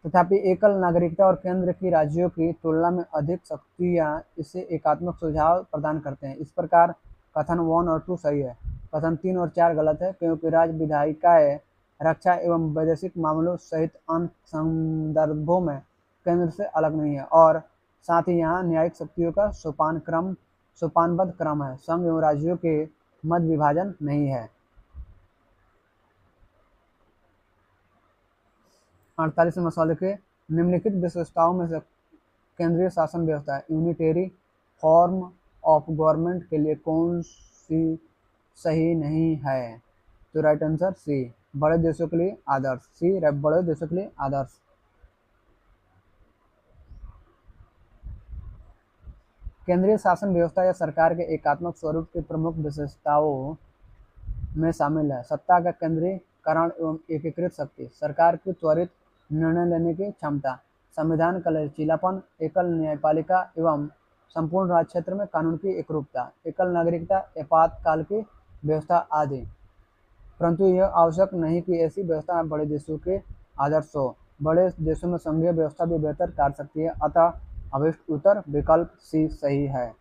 S2: तथापि एकल नागरिकता और केंद्र की राज्यों की तुलना में अधिक शक्तियां इसे एकात्मक सुझाव प्रदान करते हैं। इस प्रकार कथन 1 और 2 सही है, कथन 3 और 4 गलत है, क्योंकि राज्य विधायिकाएं रक्षा एवं वैदेशिक मामलों सहित अन्य संदर्भों में केंद्र से अलग नहीं है और साथ ही यहाँ न्यायिक शक्तियों का सोपानबद्ध क्रम है। संघ एवं राज्यों के मध्य विभाजन नहीं है। 48 में सवाल देखिए, निम्नलिखित विशेषताओं में से केंद्रीय शासन व्यवस्था यूनिटेरी फॉर्म ऑफ गवर्नमेंट के लिए कौन सी सही नहीं है? तो राइट आंसर सी, बड़े देशों के लिए आदर्श। सी, बड़े देशों के लिए आदर्श। केंद्रीय शासन व्यवस्था या सरकार के एकात्मक स्वरूप की प्रमुख विशेषताओं में शामिल है सत्ता का केंद्रीकरण एवं एकीकृत शक्ति, सरकार की त्वरित निर्णय लेने की क्षमता, संविधान का लचीलापन, एकल न्यायपालिका एवं संपूर्ण राज्य क्षेत्र में कानून की एकरूपता, एकल नागरिकता, आपातकाल की व्यवस्था आदि। परंतु यह आवश्यक नहीं कि ऐसी व्यवस्था बड़े देशों के आदर्श हो। बड़े देशों में संघीय व्यवस्था भी बेहतर कर सकती है, अतः अभिष्ट उत्तर विकल्प सी सही है।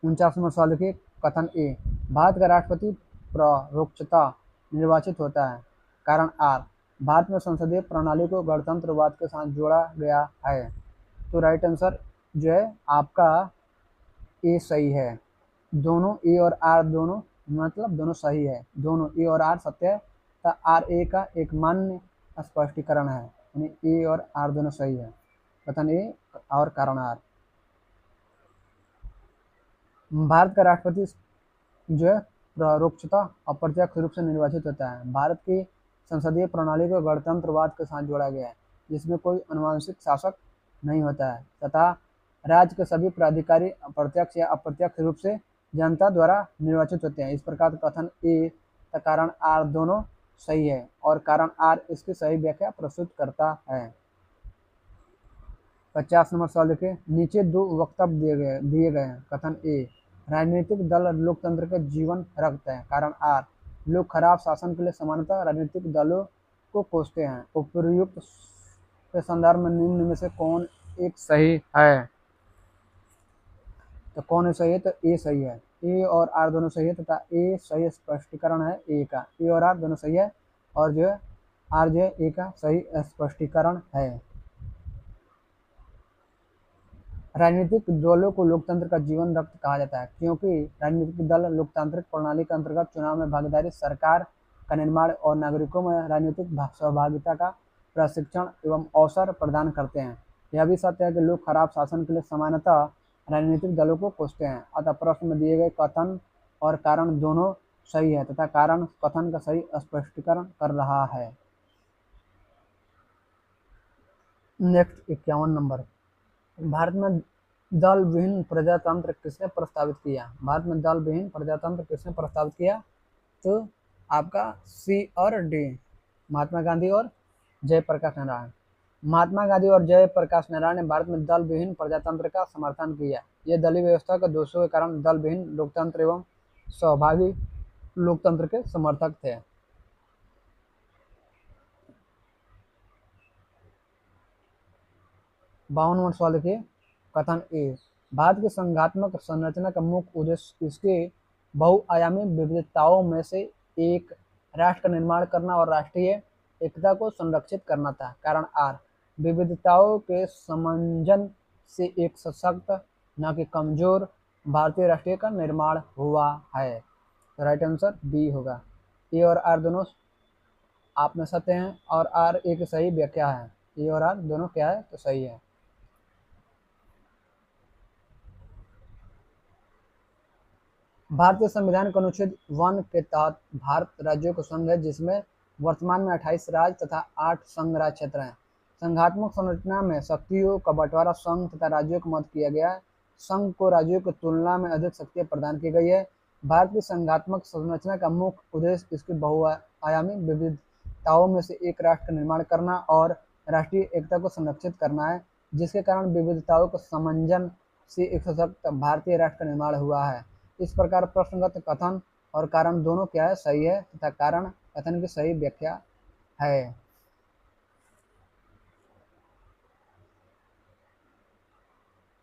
S2: 49वां सवाल देखिए, कथन ए, भारत का राष्ट्रपति परोक्षता निर्वाचित होता है। कारण आर, भारत में संसदीय प्रणाली को गणतंत्रवाद के साथ जोड़ा गया है। तो राइट आंसर जो है आपका ए सही है। दोनों ए और आर दोनों मतलब दोनों सही है, दोनों ए और आर सत्य है तथा आर ए का एक मान्य स्पष्टीकरण है, यानी ए और आर दोनों सही है, कथन ए और कारण आर। भारत का राष्ट्रपति जो है परोक्षतः अप्रत्यक्ष रूप से निर्वाचित होता है। भारत की संसदीय प्रणाली को गणतंत्रवाद के साथ जोड़ा गया है, जिसमें कोई अनुवांशिक शासक नहीं होता है तथा राज्य के सभी प्राधिकारी प्रत्यक्ष या अप्रत्यक्ष रूप से जनता द्वारा निर्वाचित होते हैं। इस प्रकार कथन ए तथा कारण आर दोनों सही है और कारण आर इसकी सही व्याख्या प्रस्तुत करता है। 50 नंबर सवाल देखिए, नीचे दो वक्तव्य दिए गए हैं। कथन ए, राजनीतिक दल लोकतंत्र के जीवन रखते हैं। कारण आर, लोग खराब शासन के लिए सामान्यतः राजनीतिक दलों को कोसते हैं। उपर्युक्त के संदर्भ में निम्न में से कौन एक सही है? तो कौन सही है? तो ए सही है। ए और आर दोनों सही है तथा ए सही स्पष्टीकरण है ए का। ए और आर दोनों सही है और जो है आर जो है ए का सही स्पष्टीकरण है। राजनीतिक दलों को लोकतंत्र का जीवन रक्त कहा जाता है क्योंकि राजनीतिक दल लोकतांत्रिक प्रणाली के अंतर्गत चुनाव में भागीदारी, सरकार का निर्माण और नागरिकों में राजनीतिक सहभागिता का प्रशिक्षण एवं अवसर प्रदान करते हैं। यह भी सत्य है कि लोग खराब शासन के लिए सामान्यतः राजनीतिक दलों को कोसते हैं। अतः प्रश्न में दिए गए कथन और कारण दोनों सही है तथा कारण कथन का सही स्पष्टीकरण कर रहा है। नेक्स्ट 51 नंबर, भारत में दल विहीन प्रजातंत्र किसने प्रस्तावित किया? भारत में दल विहीन प्रजातंत्र किसने प्रस्तावित किया? तो आपका सी और डी, महात्मा गांधी और जयप्रकाश नारायण। महात्मा गांधी और जयप्रकाश नारायण ने भारत में दल विहीन प्रजातंत्र का समर्थन किया। यह दलीय व्यवस्था के दोषों के कारण दल विहीन लोकतंत्र एवं सहभागी लोकतंत्र के समर्थक थे। बावन नंबर सवाल देखिए, कथन ए, भारत की संघात्मक संरचना का मुख्य उद्देश्य इसके बहुआयामी विविधताओं में से एक राष्ट्र का निर्माण करना और राष्ट्रीय एकता को संरक्षित करना था। कारण आर, विविधताओं के समंजन से एक सशक्त न कि कमजोर भारतीय राष्ट्रीय का निर्माण हुआ है। तो राइट आंसर बी होगा। ए और आर दोनों आप में सत्य हैं और आर ए की सही व्याख्या है। ए और आर दोनों क्या है? तो सही है। भारतीय संविधान के अनुच्छेद 1 के तहत भारत राज्यों का संघ है जिसमें वर्तमान में 28 राज्य तथा 8 संघ राज्य क्षेत्र हैं। संघात्मक संरचना में शक्तियों का बंटवारा संघ तथा राज्यों को मत किया गया है। संघ को राज्यों की तुलना में अधिक शक्तियां प्रदान की गई है। भारत की संघात्मक संरचना का मुख्य उद्देश्य इसकी बहुआयामी विविधताओं में से एक राष्ट्र का निर्माण करना और राष्ट्रीय एकता को संरक्षित करना है, जिसके कारण विविधताओं के समंजन से एक सशक्त भारतीय राष्ट्र का निर्माण हुआ है। इस प्रकार प्रश्नगत कथन और कारण दोनों क्या है? सही है तथा कारण कथन की सही व्याख्या है।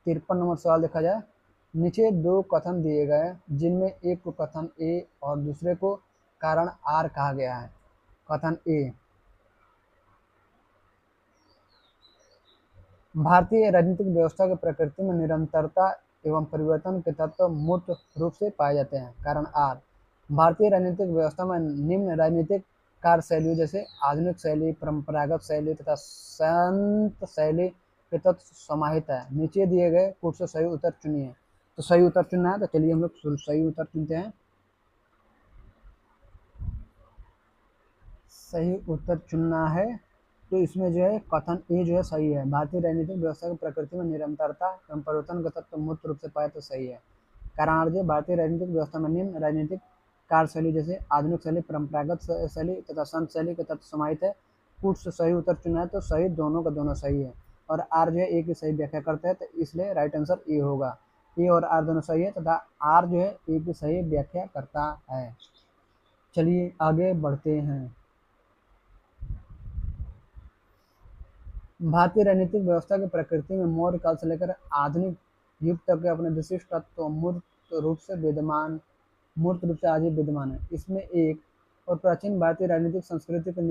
S2: तिरपन नंबर सवाल देखा जाए, नीचे दो कथन दिए गए जिनमें एक को कथन ए और दूसरे को कारण आर कहा गया है। कथन ए, भारतीय राजनीतिक व्यवस्था की प्रकृति में निरंतरता एवं परिवर्तन के तत्व मूर्त रूप से पाए जाते हैं। कारण आर, भारतीय राजनीतिक व्यवस्था में निम्न राजनीतिक कार्यशैलियों जैसे आधुनिक शैली, परंपरागत शैली तथा संत शैली के तत्व समाहित है। नीचे दिए गए कुछ से सही उत्तर चुनिए। तो सही उत्तर चुनना है, तो चलिए हम लोग सही उत्तर चुनते हैं। सही उत्तर चुनना है तो इसमें जो है कथन ए जो है सही है। भारतीय राजनीतिक व्यवस्था की प्रकृति में निरंतरता एवं परिवर्तन का तत्व मूर्त रूप से पाया तो सही है। कारण जो भारतीय राजनीतिक व्यवस्था में निम्न राजनीतिक कार्यशैली जैसे आधुनिक शैली, परंपरागत शैली तथा संत शैली के तत्व समाहित है। कुछ से सही उत्तर चुना है तो सही दोनों का दोनों सही है और आर जो है ए की सही व्याख्या करते हैं, तो इसलिए राइट आंसर ए होगा। ए और आर दोनों सही है तथा आर जो है ए की सही व्याख्या करता है। चलिए आगे बढ़ते हैं। भारतीय राजनीतिक व्यवस्था की प्रकृति में मौर्य काल से लेकर आधुनिक युग तक के अपने विशिष्ट तत्व मूर्त रूप से आज भी विद्यमान है। इसमें एक और प्राचीन भारतीय राजनीतिक संस्कृति की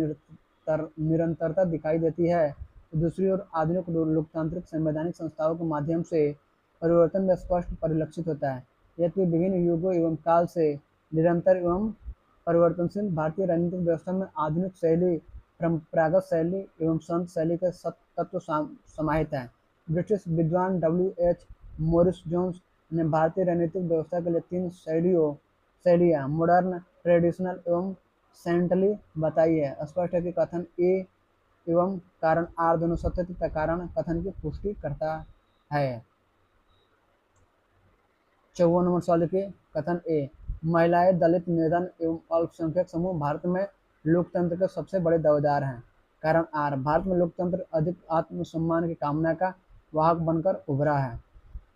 S2: निरंतरता दिखाई देती है, तो दूसरी ओर आधुनिक लोकतांत्रिक संवैधानिक संस्थाओं के माध्यम से परिवर्तन में स्पष्ट परिलक्षित होता है। यद्यपि विभिन्न युगों एवं काल से निरंतर एवं परिवर्तनशील भारतीय राजनीतिक व्यवस्था में आधुनिक शैली, परंपरागत शैली एवं संत शैली के तत्व समाहित हैं। ब्रिटिश विद्वान W.H. मॉरिस जोन्स ने भारतीय राजनीतिक व्यवस्था के लिए 3 शैलियाँ मॉडर्न, ट्रेडिशनल एवं सेंटली बताई है। स्पष्ट है कि कथन ए एवं कारण आर दोनों सत्य तथा कारण कथन की पुष्टि करता है। 54 नंबर सवाल देखिए, कथन ए, महिलाएं, दलित, निर्धन एवं अल्पसंख्यक समूह भारत में लोकतंत्र के सबसे बड़े दावेदार हैं। कारण आर, भारत में लोकतंत्र अधिक आत्मसम्मान की कामना का वाहक बनकर उभरा है।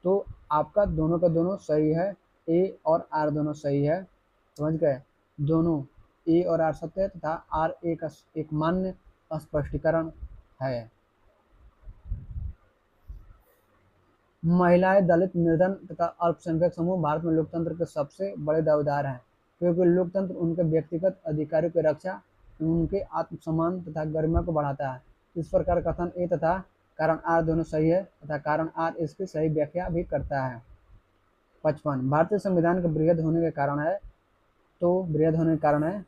S2: तो आपका दोनों का दोनों सही है, ए और आर दोनों सही है, समझ गए। दोनों ए और आर सत्य तथा आर ए का एक मान्य स्पष्टीकरण है। महिलाएं, दलित, निर्धन तथा अल्पसंख्यक समूह भारत में लोकतंत्र के सबसे बड़े दावेदार हैं, क्योंकि लोकतंत्र उनके व्यक्तिगत अधिकारों की रक्षा, उनके आत्मसम्मान तथा गरिमा को बढ़ाता है। इस प्रकार कथन ए तथा कारण आर दोनों सही है तथा कारण आर इसकी सही व्याख्या भी करता है। 55 भारतीय संविधान के बृहद होने के कारण है। तो बृहद होने के कारण है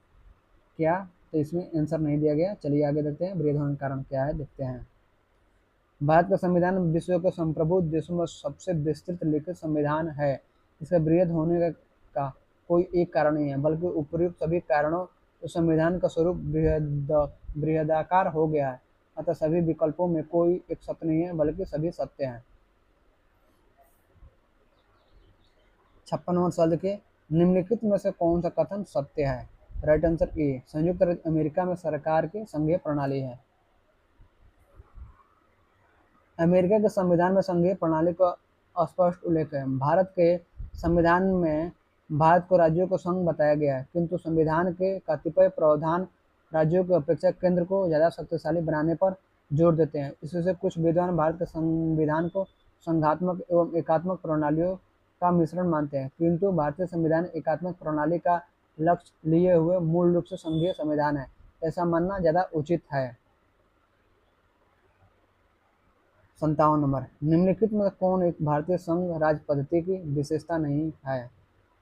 S2: क्या, तो इसमें आंसर नहीं दिया गया। चलिए आगे देखते हैं बृहद होने के कारण क्या है, देखते हैं। भारत का संविधान विश्व के संप्रभु देशों में सबसे विस्तृत लिखित संविधान है। इसके बृहद होने का कोई एक कारण नहीं है, बल्कि उपयुक्त सभी कारणों तो संविधान का स्वरूप बृहदाकार हो गया है। अतः सभी विकल्पों में कोई एक सत्य नहीं है, बल्कि सभी सत्य हैं। 56 नंबर सवाल देखिए, निम्नलिखित में से कौन सा कथन सत्य है। राइट आंसर ए, संयुक्त राज्य अमेरिका में सरकार की संघीय प्रणाली है। अमेरिका के संविधान में संघीय प्रणाली का स्पष्ट उल्लेख है। भारत के संविधान में भारत को राज्यों को संघ बताया गया है, किंतु संविधान के कतिपय प्रावधान राज्यों की अपेक्षा केंद्र को ज़्यादा शक्तिशाली बनाने पर जोर देते हैं। इससे कुछ विद्वान भारत के संविधान को संघात्मक एवं एकात्मक प्रणालियों का मिश्रण मानते हैं, किंतु भारतीय संविधान एकात्मक प्रणाली का लक्ष्य लिए हुए मूल रूप से संघीय संविधान है। ऐसा मानना ज़्यादा उचित है। 57 नंबर, निम्नलिखित में कौन एक भारतीय संघ राज पद्धति की विशेषता नहीं है।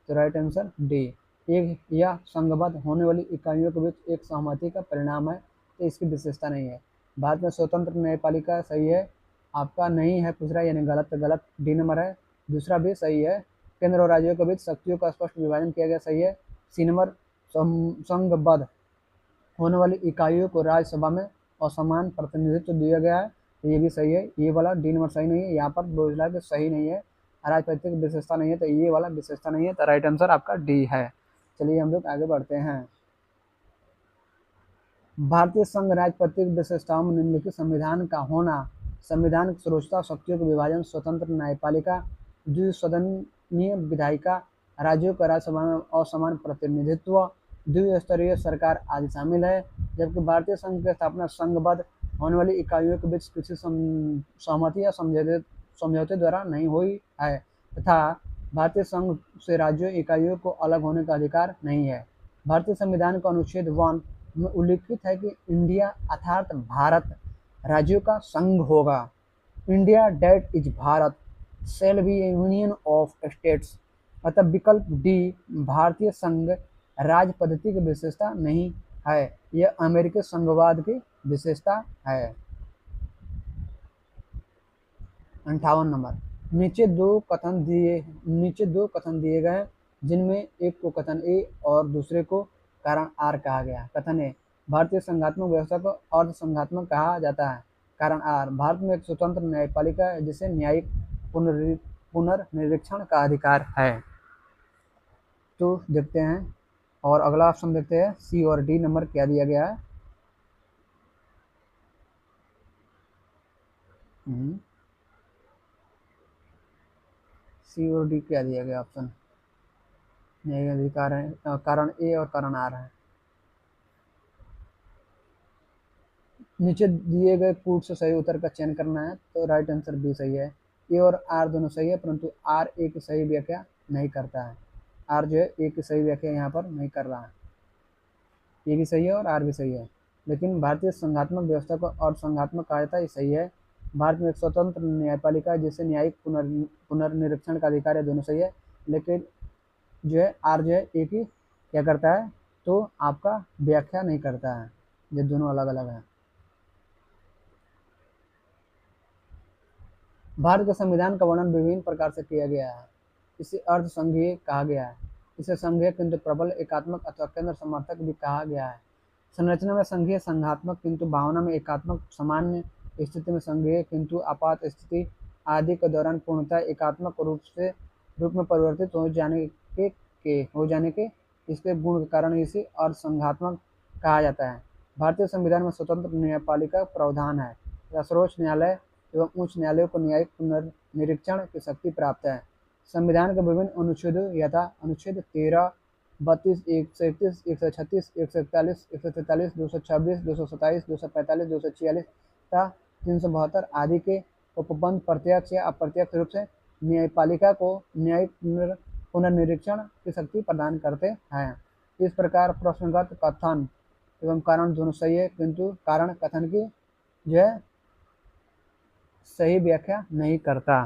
S2: तो राइट आंसर डी, एक या संघबद्ध होने वाली इकाइयों के बीच एक सहमति का परिणाम है, तो इसकी विशेषता नहीं है। भारत में स्वतंत्र न्यायपालिका सही है, आपका नहीं है दूसरा, यानी गलत डी नंबर है। दूसरा भी सही है, केंद्र और राज्यों के बीच शक्तियों का स्पष्ट विभाजन किया गया, सही है। सी नंबर, संघबद्ध होने वाली इकाइयों को राज्यसभा में असमान प्रतिनिधित्व दिया गया है, तो ये भी सही है। ये वाला डी नंबर सही नहीं है, यहाँ पर बोला कि सही नहीं है, राजनीतिक विशेषता नहीं है, तो ये वाला विशेषता नहीं है, तो राइट आंसर आपका डी है। चलिए हम लोग आगे बढ़ते हैं। भारतीय संघ राजपत्रित विशेषताओं में निम्नलिखित संविधान का होना, संविधान की सर्वोच्चता, शक्तियों के विभाजन, स्वतंत्र न्यायपालिका, द्विसदनीय विधायिका, राज्यों का राज्यसभा में असमान प्रतिनिधित्व, द्विस्तरीय सरकार आदि शामिल है। जबकि भारतीय संघ की स्थापना संघबद्ध होने वाली इकाइयों के बीच किसी सहमति या समझौते द्वारा नहीं हुई है, तथा भारतीय संघ से राज्यों इकाइयों को अलग होने का अधिकार नहीं है। भारतीय संविधान का अनुच्छेद 1 में उल्लिखित है कि इंडिया अर्थात भारत राज्यों का संघ होगा। India that is Bharat shall be a union of states. अतः विकल्प डी, भारतीय संघ राज पद्धति की विशेषता नहीं है, यह अमेरिकी संघवाद की विशेषता है। 58 नंबर, नीचे दो कथन दिए गए हैं, जिनमें एक को कथन ए और दूसरे को कारण आर कहा गया। कथन ए, भारतीय संघात्मक व्यवस्था को अर्ध संघात्मक कहा जाता है। कारण आर, भारत में एक स्वतंत्र न्यायपालिका है जिसे न्यायिक पुनर्निरीक्षण का अधिकार है। तो देखते हैं और अगला ऑप्शन देखते हैं, सी और डी नंबर क्या दिया गया है। सी और डी क्या दिया गया ऑप्शन, न्यायिक अधिकार है, कारण ए और कारण आर है। नीचे दिए गए कूट से सही उत्तर का चयन करना है, तो राइट आंसर बी सही है। ए और आर दोनों सही है, परंतु आर ए की सही व्याख्या नहीं करता है। आर जो है ए की सही व्याख्या यहाँ पर नहीं कर रहा है। ये भी सही है और आर भी सही है, लेकिन भारतीय संघात्मक व्यवस्था को और संघात्मक कहा जाता है, ये सही है। भारत में एक स्वतंत्र न्यायपालिका है जिसे न्यायिक पुनर्निरीक्षण का अधिकार है, दोनों सही है। लेकिन जो है आर जो है एक ही क्या करता है, तो आपका व्याख्या नहीं करता है, ये दोनों अलग अलग हैं। भारत के संविधान का वर्णन विभिन्न प्रकार से किया गया है। इसे अर्ध संघीय कहा गया है, इसे संघीय किंतु प्रबल एकात्मक अथवा केंद्र समर्थक भी कहा गया है। संरचना में संघीय संघात्मक किंतु भावना में एकात्मक, सामान्य स्थिति में संघीय किंतु आपात स्थिति आदि के दौरान पूर्णतः एकात्मक रूप में परिवर्तित हो जाने के इसके गुण के कारण इसे अर्ध संघात्मक कहा जाता है। भारतीय संविधान में स्वतंत्र न्यायपालिका प्रावधान है तथा सर्वोच्च न्यायालय एवं उच्च न्यायालयों को न्यायिक पुनर्निरीक्षण की शक्ति प्राप्त है। संविधान के विभिन्न अनुच्छेदों यथा अनुच्छेद 13, 32, 131, 136, 141, 143, 226, 227, 245, 246 तथा 372 आदि के उपबंध प्रत्यक्ष या अप्रत्यक्ष रूप से न्यायपालिका को न्यायिक पुनर्निरीक्षण की शक्ति प्रदान करते हैं। इस प्रकार प्रश्नगत कथन एवं कारण दोनों सही है, किंतु कारण कथन की जो है सही व्याख्या नहीं करता।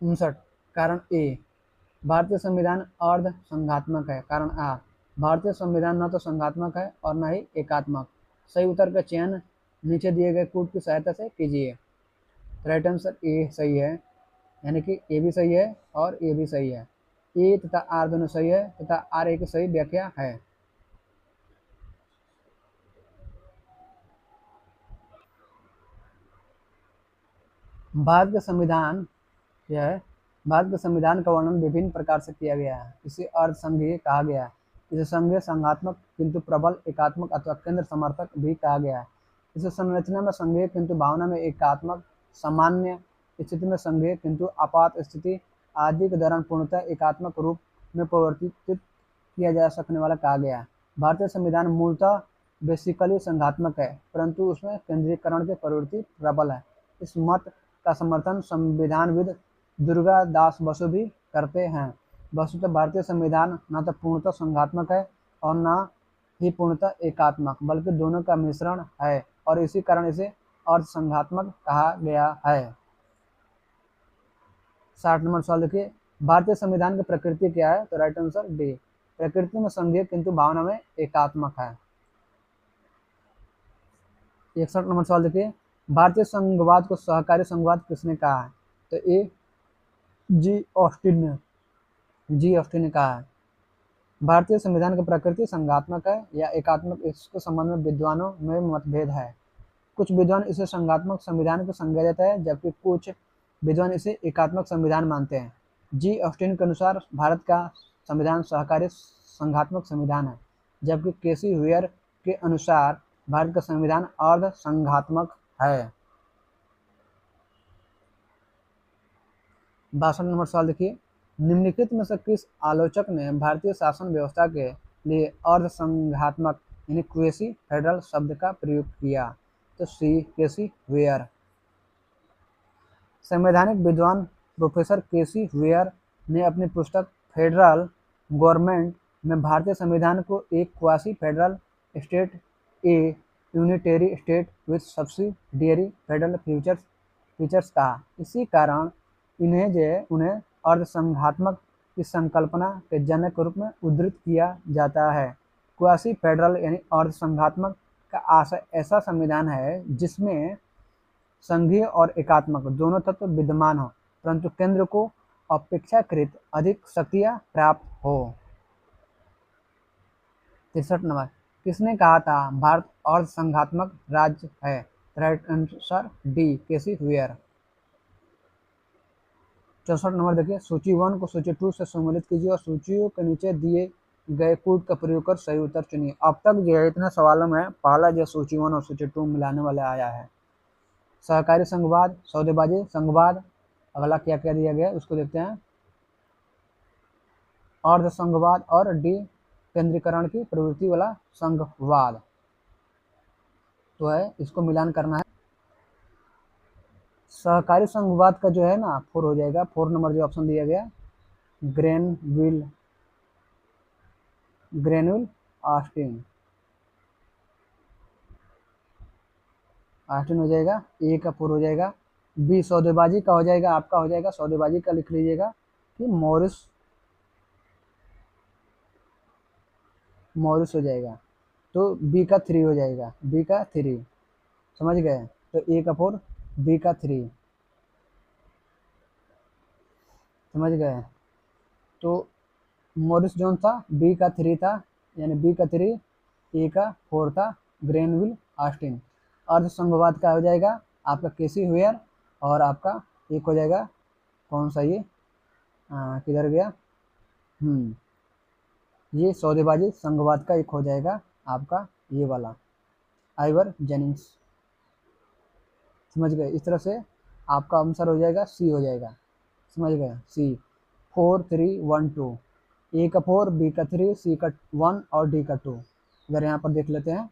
S2: 59 कारण ए, भारतीय संविधान अर्ध संघात्मक है। कारण आ, भारतीय संविधान न तो संघात्मक है और न ही एकात्मक। सही उत्तर का चयन नीचे दिए गए कूट की सहायता से कीजिए। राइट आंसर ए सही है, यानी कि ए भी सही है और ए भी सही है। ए तथा आर दोनों सही है तथा आर ए की सही व्याख्या है। भारत का संविधान यह है, भारत के संविधान का वर्णन विभिन्न प्रकार से किया गया है। इसे अर्ध संघीय कहा गया है, इसे संघीय संघात्मक किंतु प्रबल एकात्मक अथवा केंद्र समर्थक भी कहा गया है। इसे संरचना में संघीय किंतु भावना में एकात्मक, सामान्य स्थिति में संघीय किंतु आपात स्थिति आदि के दौरान पूर्णतः एकात्मक रूप में परिवर्तित किया जा सकने वाला कहा गया है। भारतीय संविधान मूलतः बेसिकली संघात्मक है, परंतु उसमें केंद्रीकरण की प्रवृत्ति प्रबल है। इस मत का समर्थन संविधानविद दुर्गा दास बसु भी करते हैं। वस्तुतः भारतीय संविधान न तो पूर्णतः संघात्मक है और न ही पूर्णतः एकात्मक, बल्कि दोनों का मिश्रण है और इसी कारण इसे अर्ध संघात्मक कहा गया है। 60 नंबर सवाल देखिए, भारतीय संविधान की प्रकृति क्या है? तो राइट आंसर डी, प्रकृति में संघीय किंतु भावना में एकात्मक है। 61 नंबर सवाल देखिए, भारतीय संघवाद को सहकारी संघवाद किसने कहा है? तो ए जी ऑस्टिन ने कहा है। भारतीय संविधान की प्रकृति संघात्मक है या एकात्मक, इसके संबंध में विद्वानों में मतभेद है। कुछ विद्वान इसे संघात्मक संविधान की संज्ञा देते हैं, जबकि कुछ विद्वान इसे एकात्मक संविधान मानते हैं। जी ऑस्टिन के अनुसार भारत का संविधान सहकारी संघात्मक संविधान है, जबकि केसी हुयर के अनुसार भारत का संविधान अर्ध संघात्मक है। 62 नंबर सवाल देखिए, निम्नलिखित में से किस आलोचक ने भारतीय शासन व्यवस्था के लिए अर्ध संघात्मक यानी क्वेसी फेडरल शब्द का प्रयोग किया? तो सी केसी हुयर। संवैधानिक विद्वान प्रोफेसर केसी हुयर ने अपनी पुस्तक फेडरल गवर्नमेंट में भारतीय संविधान को एक quasi federal state, A unitary state with subsidiary federal features कहा। इसी कारण उन्हें अर्धसंघात्मक की संकल्पना के जनक के रूप में उद्धृत किया जाता है। क्वासी फेडरल यानी अर्धसंघात्मक का आशय ऐसा संविधान है जिसमें संघीय और एकात्मक दोनों तत्व विद्यमान हो, परंतु केंद्र को अपेक्षाकृत अधिक शक्तियां प्राप्त हो। 63 नंबर, किसने कहा था भारत अर्धसंघात्मक राज्य है? Right answer D KC Wheare. 64 number देखिए, सूची 1 को सूची 2 से सम्मिलित कीजिए और सूचियों के नीचे दिए गए कूट का प्रयोग कर सही उत्तर चुनिए। अब तक जो है इतने सवालों में पहला जो सूची 1 और सूची 2 मिलाने वाला आया है। सहकारी संघवाद, सौदेबाजी संघवाद, अगला क्या क्या दिया गया उसको देखते हैं। अर्ध संघवाद और डी केंद्रीकरण की प्रवृत्ति वाला संघवाद, तो है इसको मिलान करना है। सहकारी संघवाद का जो है ना 4 हो जाएगा, 4 नंबर जो ऑप्शन दिया गया ग्रेनविल ऑस्टिन हो जाएगा, ए का 4 हो जाएगा। बी सौदेबाजी का हो जाएगा, आपका हो जाएगा सौदेबाजी का, लिख लीजिएगा कि मॉरिस हो जाएगा। तो बी का 3 हो जाएगा, बी का 3, समझ गए। तो ए का 4, बी का 3, समझ गए। तो मॉरिस जॉन था, बी का 3 था, यानी बी का 3, ए का 4 था, ग्रेनविल ऑस्टिन। अर्ध संघवाद का हो जाएगा आपका केसी हुयर, और आपका एक हो जाएगा कौन सा ये किधर गया, ये सौदेबाजी संघवाद का एक हो जाएगा आपका ये वाला आइवर जेनिंग्स, समझ गए। इस तरह से आपका आंसर हो जाएगा सी हो जाएगा, समझ गए। सी 4 3 1 2, ए का 4, बी का 3, सी का 1 और डी का 2। अगर यहाँ पर देख लेते हैं,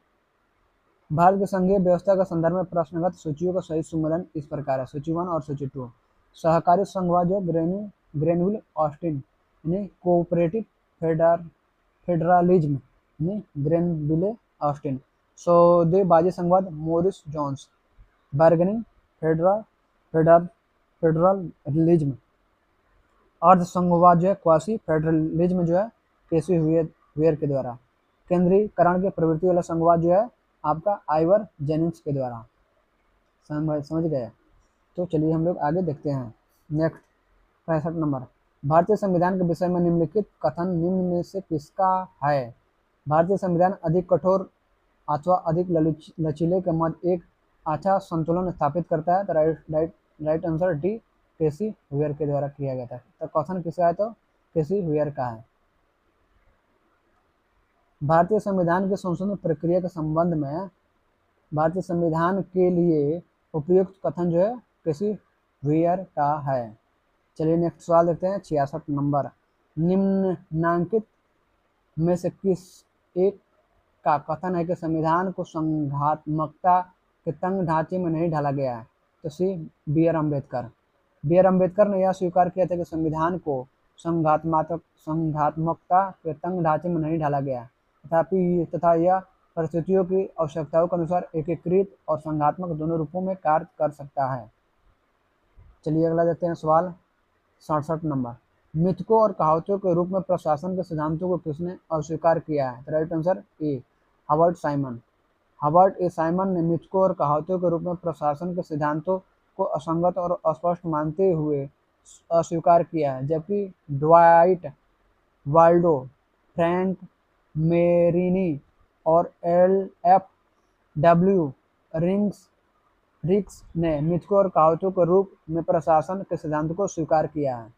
S2: भारत की संघीय व्यवस्था के संदर्भ में प्रश्नगत सूचियों का सही सम्मेलन इस प्रकार है, सूची 1 और सूची 2। सहकारी संघवाद जो ग्रेनविल ऑस्टिन यानी कोऑपरेटिव फेडरलिज्म यानी ग्रेनविले ऑस्टिन। सौदेबाजी संघवाद Morris Jones, bargaining federal federalism. अर्ध संघवाद जो है क्वासी फेडरलिज्म जो है केसी हुयर के द्वारा। केंद्रीकरण के प्रवृत्ति वाला संघवाद जो है आपका आइवर जेनिंग्स के द्वारा, समझ गए। तो चलिए हम लोग आगे देखते हैं। नेक्स्ट 65 नंबर, भारतीय संविधान के विषय में निम्नलिखित कथन निम्न में से किसका है। भारतीय संविधान अधिक कठोर अथवा अधिक लचीले के मध्य एक अच्छा संतुलन स्थापित करता है। तो right answer D KC Wheare के द्वारा किया गया था। तो कथन किसका है, तो केसी हुयर का है। भारतीय संविधान के संशोधन प्रक्रिया के संबंध में भारतीय संविधान के लिए उपयुक्त कथन जो है केसी हुयर का है। चलिए नेक्स्ट सवाल देखते हैं 66 नंबर, निम्नांकित में से किस एक का कथन है कि संविधान को संघात्मकता के तंग ढांचे में नहीं ढाला गया है। तो सी बी आर अम्बेडकर ने यह स्वीकार किया था कि संविधान को संघात्मकता के तंग ढांचे में नहीं ढाला गया, तथा यह परिस्थितियों की आवश्यकताओं के अनुसार एकीकृत और संघात्मक दोनों रूपों में कार्य कर सकता है। चलिए अगला देखते हैं सवाल 67 नंबर, मिथकों और कहावतों के रूप में प्रशासन के सिद्धांतों को किसने अस्वीकार किया है। Right answer A Howard Simon ने मिथकों और कहावतों के रूप में प्रशासन के सिद्धांतों को असंगत और अस्पष्ट मानते हुए अस्वीकार किया है, जबकि ड्वाइट वाल्डो, फ्रैंक मेरिनी और LF W रिक्स ने मिथकों और कहावतों के रूप में प्रशासन के सिद्धांत को स्वीकार किया है।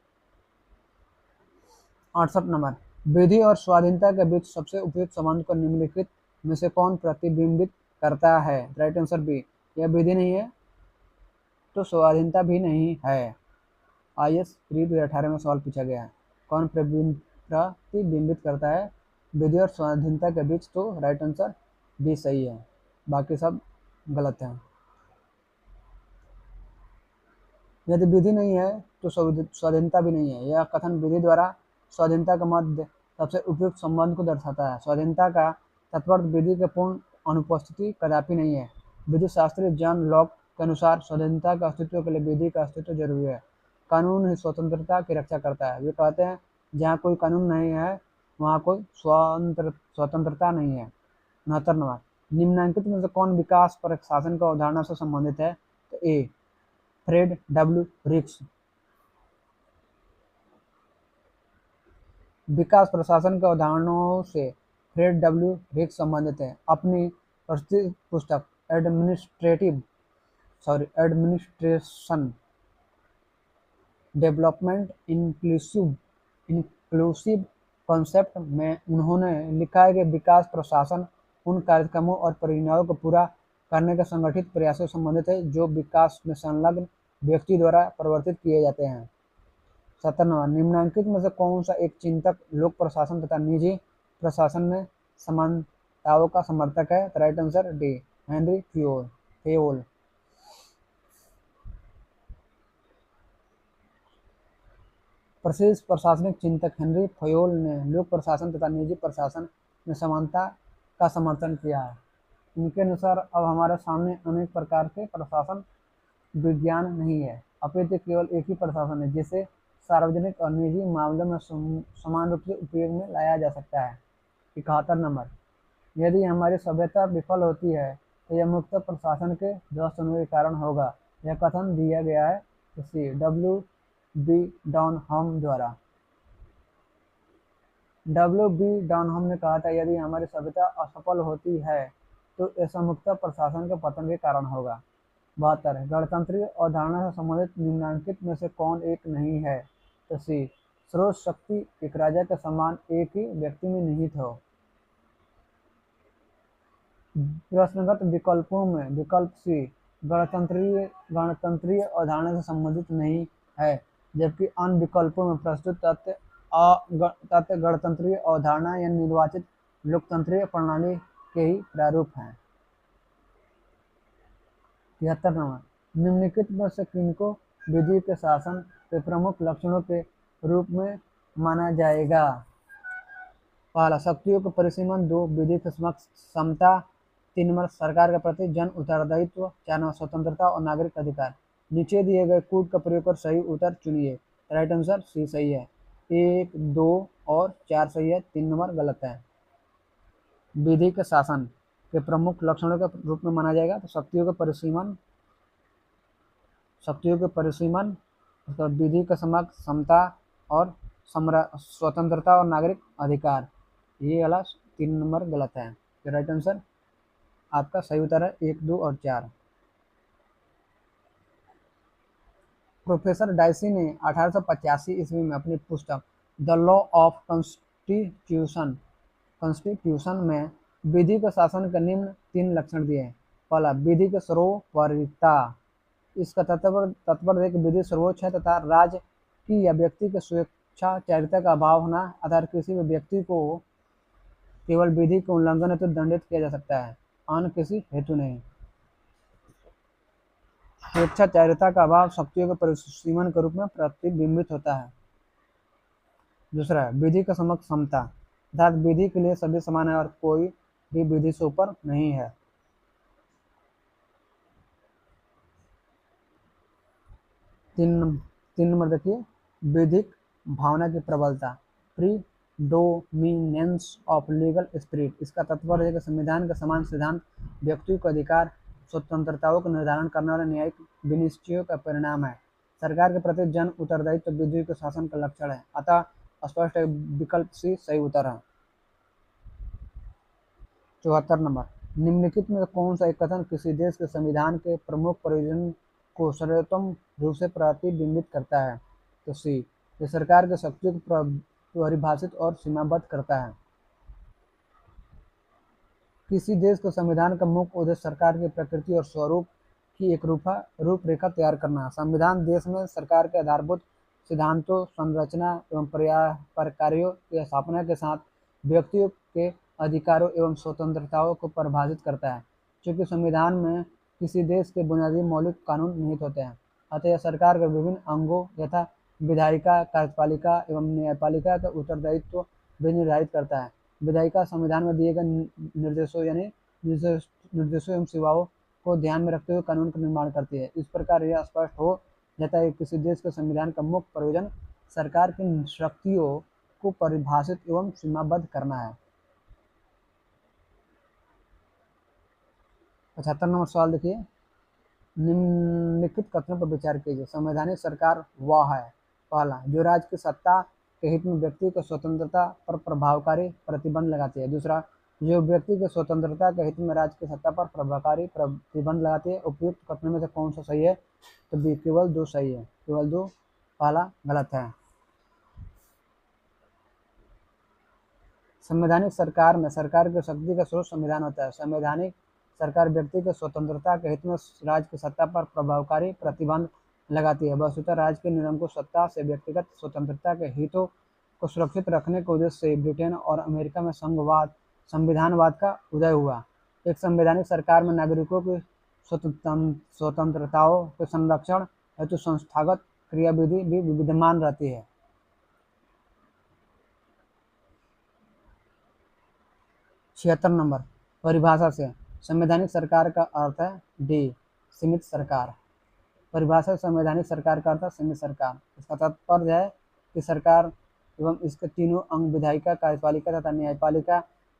S2: 68 नंबर, विधि और स्वाधीनता के बीच सबसे उपयुक्त संबंध को निम्नलिखित में से कौन प्रतिबिंबित करता है। राइट आंसर बी, यह विधि नहीं है तो स्वाधीनता भी नहीं है। IAS प्री 2018 में सवाल पूछा गया है, कौन प्रतिबिंबित करता है विधि और स्वाधीनता के बीच। तो राइट आंसर बी सही है, बाकी सब गलत है। यदि विधि नहीं है तो स्वाधीनता भी नहीं है। यह कथन विधि द्वारा स्वाधीनता के मध्य सबसे उपयुक्त संबंध को दर्शाता है। स्वाधीनता का तात्पर्य विधि के पूर्ण अनुपस्थिति कदापि नहीं है। विधि शास्त्री जॉन लॉक के अनुसार स्वतंत्रता के अस्तित्व के लिए विधि का अस्तित्व जरूरी है। कानून ही स्वतंत्रता की रक्षा करता है। वे कहते हैं जहाँ कोई कानून नहीं है वहाँ कोई स्वतंत्रता नहीं है। 69 नंबर, निम्नांकित में से कौन विकास पर शासन का अवधारणा से संबंधित है। तो ए फ्रेड W रिक्स, विकास प्रशासन के अवधारणाओं से फ्रेड W रिक्स संबंधित है। अपनी प्रसिद्ध पुस्तक एडमिनिस्ट्रेशन डेवलपमेंट इंक्लूसिव कॉन्सेप्ट में उन्होंने लिखा है कि विकास प्रशासन उन कार्यक्रमों और परियोजनाओं को पूरा करने के संगठित प्रयासों से संबंधित है जो विकास में संलग्न व्यक्ति द्वारा प्रवर्तित किए जाते हैं। 70 नंबर, निम्नांकित में से कौन सा एक चिंतक लोक प्रशासन तथा निजी प्रशासन में समानताओं का समर्थक है। Right answer D Henry Fayol. प्रसिद्ध प्रशासनिक चिंतक हेनरी फेयोल ने लोक प्रशासन तथा निजी प्रशासन में समानता का समर्थन किया है। इनके अनुसार अब हमारे सामने अनेक प्रकार के प्रशासन विज्ञान नहीं है, अपितु केवल एक ही प्रशासन है जिसे सार्वजनिक और निजी मामलों में समान रूप से उपयोग में लाया जा सकता है। 71 नंबर, यदि हमारी सभ्यता विफल होती है तो यह मुक्त प्रशासन के ध्वस्त होने के कारण होगा। यह कथन दिया गया है सी W.B. डॉनहम द्वारा। W.B. डॉनहम ने कहा था, यदि हमारी सभ्यता असफल होती है तो ऐसा मुक्त प्रशासन के पतन के कारण होगा। 72, गणतंत्रीय अवधारणा से संबंधित निम्नलिखित में से कौन एक नहीं है? तो सी स्रोत शक्ति एक राजा के समान एक ही व्यक्ति में निहित हो। प्रश्नगत विकल्पों में विकल्प सी गणतंत्रीय अवधारणा से संबंधित नहीं है, जबकि अन्य विकल्पों में प्रस्तुत तथ्य गणतंत्रीय अवधारणा या निर्वाचित लोकतंत्रीय प्रणाली के ही प्रारूप हैं। 73 नंबर, निम्नलिखित में से किनको विधि के शासन के प्रमुख लक्षणों के रूप में माना जाएगा? पहला, शक्तियों का परिसीमन। 2, विधि के समक्ष समता। 3 नंबर, सरकार के प्रति जन उत्तरदायित्व। 4 नंबर, स्वतंत्रता और नागरिक अधिकार। नीचे दिए गए कूट का प्रयोग कर सही उत्तर चुनिए। राइट आंसर सी सही है। 1, 2 और 4 सही है, 3 नंबर गलत है। विधि के शासन के प्रमुख लक्षणों के रूप में माना जाएगा तो शक्तियों के परिसीमन, विधि के समक्ष समता और स्वतंत्रता और नागरिक अधिकार। ये वाला 3 नंबर गलत है। तो राइट आंसर आपका सही उत्तर है 1, 2 और 4। प्रोफेसर डाइसी ने 1885 ईस्वी में अपनी पुस्तक द लॉ ऑफ कॉन्स्टिट्यूशन में विधि के शासन के निम्न 3 लक्षण दिए हैं। पहला, विधि की सर्वोपरिता। इसका तात्पर्य है कि विधि सर्वोच्च है तथा राज्य की या व्यक्ति के स्वेच्छाचारिता का अभाव होना, अतः किसी भी व्यक्ति को केवल विधि के उल्लंघन हेतु दंडित किया जा सकता है, अन्य किसी हेतु नहीं। स्वेच्छाचारिता का अभाव शक्तियों के परिसीमन के रूप में प्रतिबिंबित होता है। दूसरा, विधि का समक्ष समता, अर्थात विधि के लिए सभी समान है और कोई भी विधि से ऊपर नहीं है। 3 नंबर देखिए, विधिक भावना की प्रबलता, प्रीडोमिनेंस ऑफ लीगल स्पिरिट। इसका तात्पर्य है कि संविधान के समान सिद्धांत व्यक्तियों के अधिकार स्वतंत्रताओं का निर्धारण करने वाले न्यायिक विनिश्चयों का परिणाम है। सरकार के प्रति जन उत्तरदायित्व विधि के शासन का लक्षण है, अतः स्पष्ट विकल्प सी सही उत्तर है। 74 नंबर, निम्नलिखित में कौन सा एक कथन किसी देश के संविधान के प्रमुख प्रयोजन को सर्वोत्तम रूप से प्रतिबिंबित करता है? तो सी, ये सरकार के शक्तियों को परिभाषित और सीमाबद्ध करता है। किसी देश के संविधान का मुख्य उद्देश्य सरकार की प्रकृति और स्वरूप की एक रूपरेखा तैयार करना। संविधान देश में सरकार के आधारभूत सिद्धांतों, संरचना एवं प्रकारों की स्थापना के साथ व्यक्तियों के अधिकारों एवं स्वतंत्रताओं को परिभाषित करता है। चूँकि संविधान में किसी देश के बुनियादी मौलिक कानून निहित होते हैं, अतः यह सरकार के विभिन्न अंगों यथा विधायिका, कार्यपालिका एवं न्यायपालिका का उत्तरदायित्व भी निर्धारित करता है। विधायिका संविधान में दिए गए निर्देशों एवं सेवाओं को ध्यान में रखते हुए कानून का निर्माण करती है। इस प्रकार यह स्पष्ट हो जाता है कि किसी देश के संविधान का मुख्य प्रयोजन सरकार की शक्तियों को परिभाषित एवं सीमाबद्ध करना है। 75 नंबर सवाल देखिए, निम्नलिखित कथनों पर विचार कीजिए। संवैधानिक सरकार वह है, पहला, जो राज्य की सत्ता के हित में व्यक्ति को स्वतंत्रता पर प्रभावकारी प्रतिबंध लगाती है। दूसरा, जो व्यक्ति की स्वतंत्रता के हित में राज्य की सत्ता पर प्रभावकारी प्रतिबंध लगाती है। उपयुक्त कथनों में से कौन सा सही है? तो बी, केवल 2 सही है, केवल 2, पहला गलत है। संवैधानिक सरकार में सरकार की शक्ति का स्रोत संविधान होता है। संवैधानिक सरकार व्यक्ति के स्वतंत्रता के हित में राज्य की सत्ता पर प्रभावकारी प्रतिबंध लगाती है। वस्तुतः राज्य की निरंकुश सत्ता से व्यक्तिगत स्वतंत्रता के हितों को सुरक्षित रखने के उद्देश्य से ब्रिटेन और अमेरिका में संविधानवाद का उदय हुआ। एक संवैधानिक सरकार में नागरिकों की स्वतंत्रताओं के संरक्षण हेतु संस्थागत क्रियाविधि भी विद्यमान रहती है। 76 नंबर, परिभाषा से संवैधानिक सरकार का अर्थ है डी, सीमित सरकार। परिभाषा संवैधानिक सरकार का अर्थ है संघीय सरकार। इसका तात्पर्य है कि सरकार एवं इसके तीनों अंग विधायिका, कार्यपालिका तथा न्यायपालिका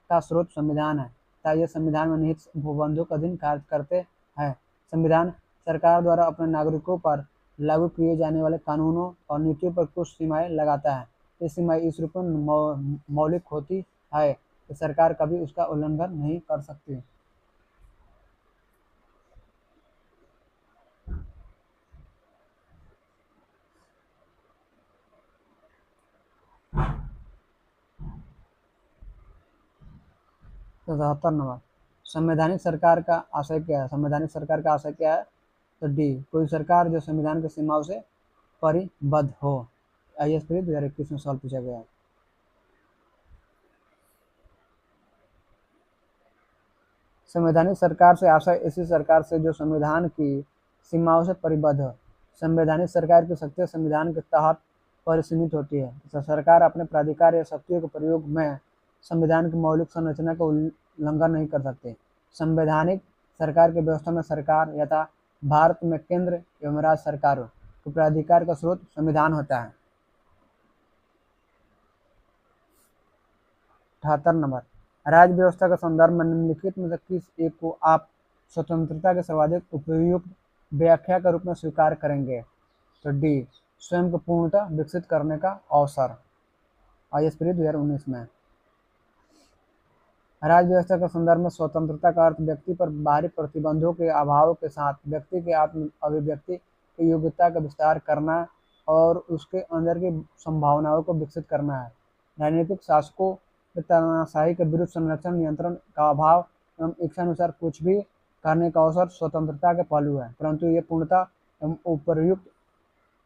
S2: का स्रोत संविधान है तथा ये संविधान में निहित उपबंधों के अधीन कार्य करते हैं। संविधान सरकार द्वारा अपने नागरिकों पर लागू किए जाने वाले कानूनों और नीतियों पर कुछ सीमाएं लगाता है। ये सीमाएं इस रूप में मौलिक होती है कि सरकार कभी उसका उल्लंघन नहीं कर सकती। तो 77 नंबर, संवैधानिक सरकार का आशय क्या है? संवैधानिक सरकार का आशय क्या है? तो डी, कोई सरकार जो संविधान की सीमाओं से परिबद्ध हो। IAS प्री 2021 में सवाल पूछा गया है। संवैधानिक सरकार से आशय ऐसी सरकार से जो संविधान की सीमाओं से परिबद्ध हो। संवैधानिक सरकार की शक्तियां संविधान के तहत परिसीमित होती है तथा सरकार अपने प्राधिकार या शक्तियों के प्रयोग में संविधान की मौलिक संरचना का उल्लंघन नहीं कर सकते। संवैधानिक सरकार की व्यवस्था में सरकार यथा भारत में केंद्र एवं राज्य सरकारों के प्राधिकार का स्रोत संविधान होता है। 78 नंबर, राज्य व्यवस्था के संदर्भ में निम्नलिखित में से किस एक को आप स्वतंत्रता के सर्वाधिक उपयुक्त व्याख्या के रूप में स्वीकार करेंगे? तो डी, स्वयं को पूर्णतः विकसित करने का अवसर। IAS प्री 2019 में। राज्य व्यवस्था के संदर्भ में स्वतंत्रता का अर्थ व्यक्ति पर बाहरी प्रतिबंधों के अभाव के साथ व्यक्ति के आत्म अभिव्यक्ति की योग्यता का विस्तार करना और उसके अंदर की संभावनाओं को विकसित करना है। राजनीतिक शासकों के तानाशाही के विरुद्ध संरक्षण, नियंत्रण का अभाव एवं इच्छानुसार कुछ भी करने का अवसर स्वतंत्रता के पहलू है, परंतु ये पूर्णतः एवं उपर्युक्त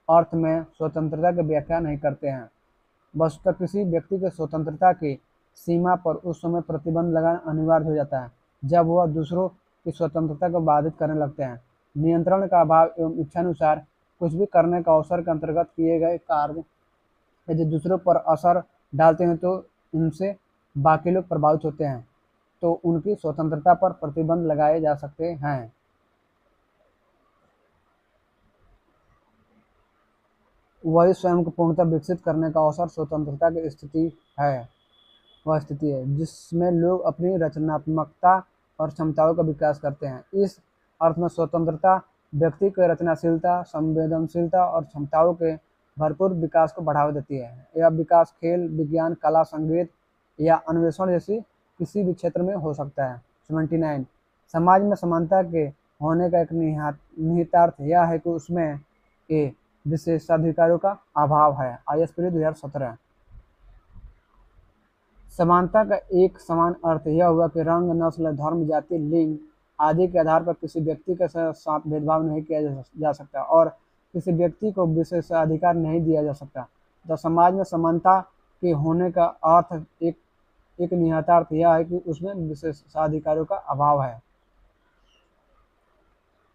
S2: अर्थ में स्वतंत्रता की व्याख्या नहीं करते हैं। वस्तुतः किसी व्यक्ति के स्वतंत्रता की सीमा पर उस समय प्रतिबंध लगाना अनिवार्य हो जाता है जब वह दूसरों की स्वतंत्रता को बाधित करने लगते हैं। नियंत्रण का अभाव एवं इच्छानुसार कुछ भी करने का अवसर के अंतर्गत किए गए कार्य यदि दूसरों पर असर डालते हैं तो इनसे बाकी लोग प्रभावित होते हैं, तो उनकी स्वतंत्रता पर प्रतिबंध लगाए जा सकते हैं। वही स्वयं को पूर्णतः विकसित करने का अवसर स्वतंत्रता की स्थिति है। वह स्थिति है जिसमें लोग अपनी रचनात्मकता और क्षमताओं का विकास करते हैं। इस अर्थ में स्वतंत्रता व्यक्ति की रचनाशीलता, संवेदनशीलता और क्षमताओं के भरपूर विकास को बढ़ावा देती है। यह विकास खेल, विज्ञान, कला, संगीत या अन्वेषण जैसी किसी भी क्षेत्र में हो सकता है। 79, समाज में समानता के होने का एक निहितार्थ यह है कि उसमें ए विशेषाधिकारों का अभाव है। IAS pre 2017। समानता का एक समान अर्थ यह हुआ कि रंग, नस्ल, धर्म, जाति, लिंग आदि के आधार पर किसी व्यक्ति के साथ भेदभाव नहीं किया जा सकता और किसी व्यक्ति को विशेषाधिकार नहीं दिया जा सकता। तो समाज में समानता के होने का अर्थ एक निहितार्थ यह है कि उसमें विशेषाधिकारों का अभाव है।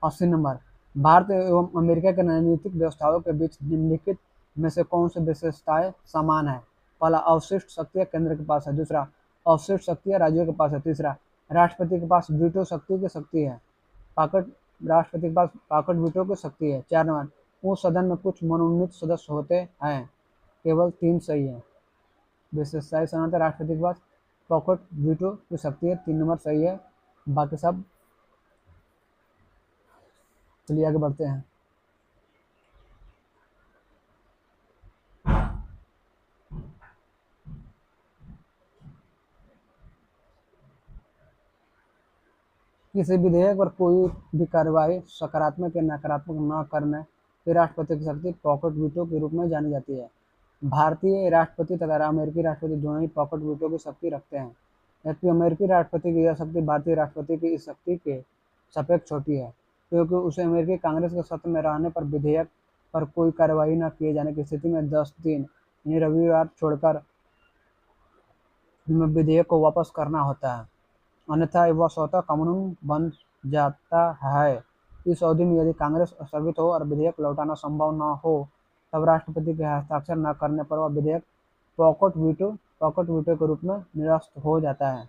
S2: 80 नंबर, भारत एवं अमेरिका के राजनीतिक व्यवस्थाओं के बीच निम्नलिखित में से कौन सी विशेषताएं समान है? पहला, अवशिष्ट शक्तियां केंद्र के पास है। दूसरा, अवशिष्ट शक्तियां राज्यों के पास है। तीसरा, राष्ट्रपति के पास वीटो शक्ति है। राष्ट्रपति के पास पॉकेट वीटो की शक्ति है। 4 नंबर, उस सदन में कुछ मनोनीत सदस्य होते हैं। केवल 3 सही है। विशेषताएं समान है, राष्ट्रपति के पास पॉकेट वीटो की शक्ति है। 3 नंबर सही है, बाकी सब। चलिए आगे बढ़ते हैं। किसी विधेयक पर कोई भी कार्यवाही सकारात्मक या नकारात्मक न करने की राष्ट्रपति की शक्ति पॉकेट वीटो के रूप में जानी जाती है। भारतीय राष्ट्रपति तथा अमेरिकी राष्ट्रपति दोनों ही पॉकेट वीटो की शक्ति रखते हैं, जबकि अमेरिकी राष्ट्रपति की यह शक्ति भारतीय राष्ट्रपति की इस शक्ति के सापेक्ष छोटी है, क्योंकि उसे अमेरिकी कांग्रेस के सत्ता में रहने पर विधेयक पर कोई कार्यवाही न किए जाने की स्थिति में 10 दिन यानी रविवार छोड़कर विधेयक को वापस करना होता है, अन्यथा वह स्वतः कानून बन जाता है। इस अवधि में यदि कांग्रेस स्थगित हो और विधेयक लौटाना संभव न हो तब राष्ट्रपति के हस्ताक्षर न करने पर वह विधेयक पॉकेट वीटो के रूप में निरस्त हो जाता है।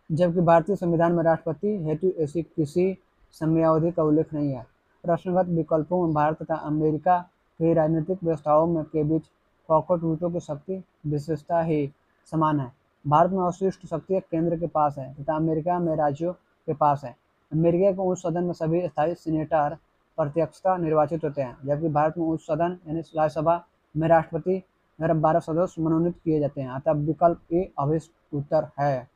S2: जबकि भारतीय संविधान में राष्ट्रपति हेतु ऐसी किसी समयावधि का उल्लेख नहीं है। प्रश्नगत विकल्पों में भारत तथा अमेरिका की राजनीतिक व्यवस्थाओं में के बीच पॉकेट वीटो की शक्ति विशेषता ही समान है। भारत में अवशिष्ट शक्ति केंद्र के पास है तथा अमेरिका में राज्यों के पास है। अमेरिका के उच्च सदन में सभी स्थायी सीनेटर प्रत्यक्षता निर्वाचित होते हैं, जबकि भारत में उच्च सदन यानी राज्यसभा में राष्ट्रपति द्वारा 12 सदस्य मनोनीत किए जाते हैं। अतः विकल्प ए अभिष्ट उत्तर है।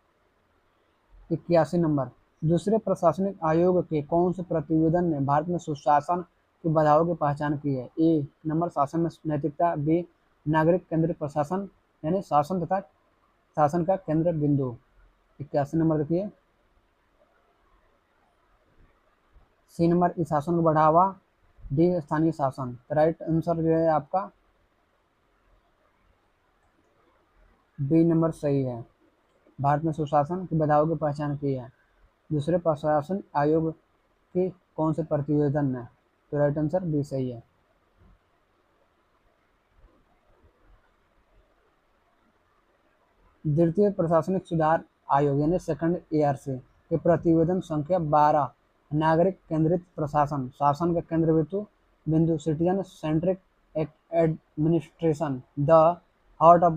S2: 81 नंबर, दूसरे प्रशासनिक आयोग के कौन से प्रतिवेदन ने भारत में सुशासन की बाधाओं की पहचान की है? ए नंबर, शासन में नैतिकता। बी, नागरिक केंद्रित प्रशासन यानी शासन तथा शासन का केंद्र बिंदु। 81 नंबर देखिए। सी नंबर, इस शासन को बढ़ावा। डी, स्थानीय शासन। तो राइट आंसर जो है आपका बी नंबर सही है। भारत में सुशासन की बाधाओं की पहचान की है दूसरे प्रशासन आयोग के कौन से प्रतिवेदन ने? तो राइट आंसर बी सही है। द्वितीय प्रशासनिक सुधार आयोग यानी सेकंड एआरसी के प्रतिवेदन संख्या 12, नागरिक केंद्रित प्रशासन, शासन का केंद्र बिंदु, citizen centric administration, the heart of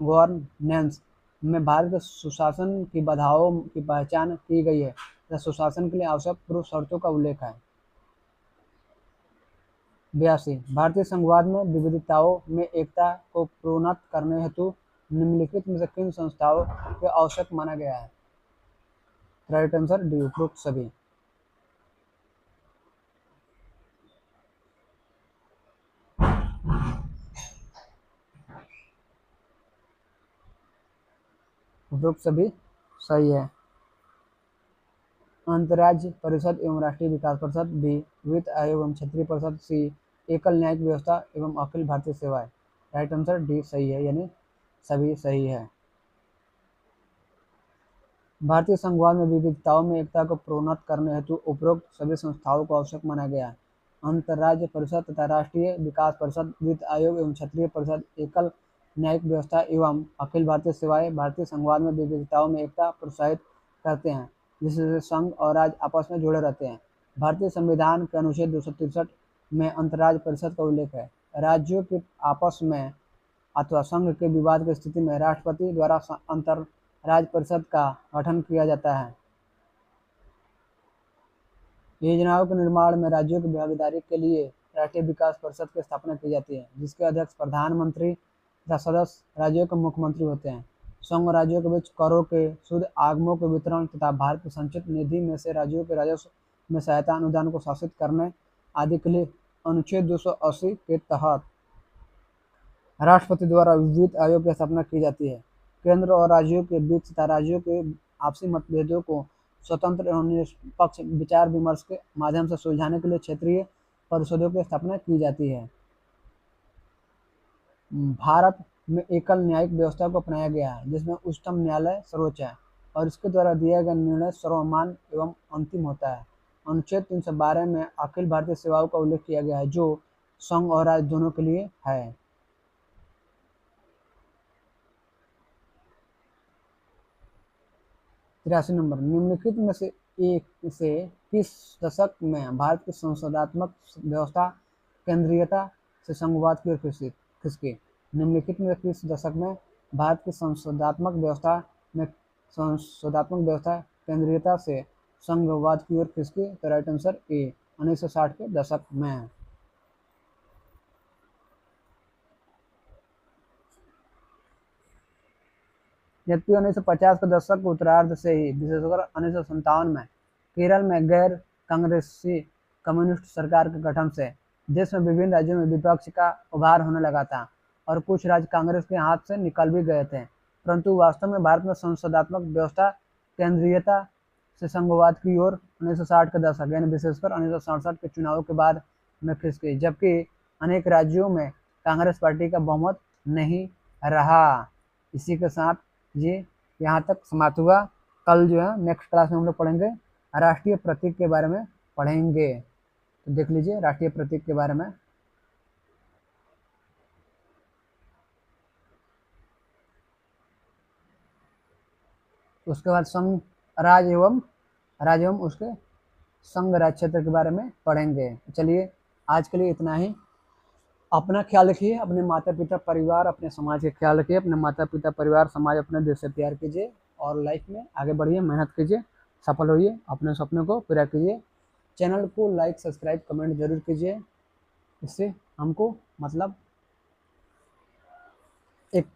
S2: governance में भारत के सुशासन की बाधाओं की पहचान की गई है तथा सुशासन के लिए आवश्यक पूर्व शर्तों का उल्लेख है। 82, भारतीय संघवाद में विविधताओं में एकता को प्रोन्नत करने हेतु निम्नलिखित में से किन संस्थाओं को आवश्यक माना गया है? राइट आंसर डी, उपरोक्त सभी। उपरोक्त सभी सही है। अंतर्राज्य परिषद एवं राष्ट्रीय विकास परिषद। बी, वित्त आयोग एवं क्षेत्रीय परिषद। सी, एकल न्यायिक व्यवस्था एवं अखिल भारतीय सेवाएं। राइट आंसर डी सही है, यानी सभी सही है। भारतीय संघवाद में विविधताओं में एकता को प्रोन्नत करने हेतु उपरोक्त सभी संस्थाओं को आवश्यक माना गया है। अंतर्राज्य परिषद तथा राष्ट्रीय विकास परिषद, वित्त आयोग एवं क्षेत्रीय परिषद, एकल न्यायिक व्यवस्था एवं अखिल भारतीय सेवाएं भारतीय संघवाद में विविधताओं में एकता प्रोत्साहित करते हैं, जिससे संघ और राज्य आपस में जुड़े रहते हैं। भारतीय संविधान के अनुच्छेद 263 में अंतर्राज्य परिषद का उल्लेख है। राज्यों के आपस में अथवा संघ के विवाद की स्थिति में राष्ट्रपति द्वारा अंतर्राज्य परिषद का गठन किया जाता है। योजनाओं के निर्माण में राज्यों की भागीदारी के लिए राष्ट्रीय विकास परिषद की स्थापना की जाती है, जिसके अध्यक्ष प्रधानमंत्री तथा सदस्य राज्यों के मुख्यमंत्री होते हैं। संघ और राज्यों के बीच करों के शुद्ध आगमों के वितरण तथा भारत की संचित निधि में से राज्यों के राजस्व में सहायता अनुदान को शासित करने आदि के लिए अनुच्छेद 280 के तहत राष्ट्रपति द्वारा वित्त आयोग की स्थापना की जाती है। केंद्र और राज्यों के बीच तथा राज्यों के आपसी मतभेदों को स्वतंत्र एवं निष्पक्ष विचार विमर्श के माध्यम से सुलझाने के लिए क्षेत्रीय परिषदों की स्थापना की जाती है। भारत में एकल न्यायिक व्यवस्था को अपनाया गया है, जिसमें उच्चतम न्यायालय सर्वोच्च है और इसके द्वारा दिया गया निर्णय सर्वमान्य एवं अंतिम होता है। अनुच्छेद 312 में अखिल भारतीय सेवाओं का उल्लेख किया गया है, जो संघ और राज्य दोनों के लिए है। तिरासी नंबर, निम्नलिखित में से एक से किस दशक में भारत की संसदात्मक व्यवस्था केंद्रीयता से संघवाद की ओर खिसकी? निम्नलिखित में किस दशक में भारत की संसदात्मक व्यवस्था केंद्रीयता से संघवाद की ओर खिसकी? तो राइट आंसर ए, 1960 के दशक में। जबकि 1950 के दशक के उत्तरार्ध से ही विशेषकर 1957 में केरल में गैर कांग्रेसी कम्युनिस्ट सरकार के गठन से देश में विभिन्न राज्यों में विपक्ष का उभार होने लगा था और कुछ राज्य कांग्रेस के हाथ से निकल भी गए थे, परंतु वास्तव में भारत में संसदात्मक व्यवस्था केंद्रीयता से संघवाद की ओर 1960 के दशक यानी विशेषकर 1967 के चुनावों के बाद में खिसकी, जबकि अनेक राज्यों में कांग्रेस पार्टी का बहुमत नहीं रहा। इसी के साथ ये यहाँ तक समाप्त हुआ। कल जो है नेक्स्ट क्लास में हम लोग पढ़ेंगे राष्ट्रीय प्रतीक के बारे में पढ़ेंगे। तो देख लीजिए राष्ट्रीय प्रतीक के बारे में। उसके बाद राज्य एवं उसके संघ राज्य क्षेत्र के बारे में पढ़ेंगे। चलिए आज के लिए इतना ही। अपना ख्याल रखिए, अपने माता पिता परिवार अपने समाज का ख्याल रखिए। अपने माता पिता परिवार समाज अपने देश से प्यार कीजिए और लाइफ में आगे बढ़िए, मेहनत कीजिए, सफल होइए, अपने सपने को पूरा कीजिए। चैनल को लाइक सब्सक्राइब कमेंट जरूर कीजिए, इससे हमको मतलब एक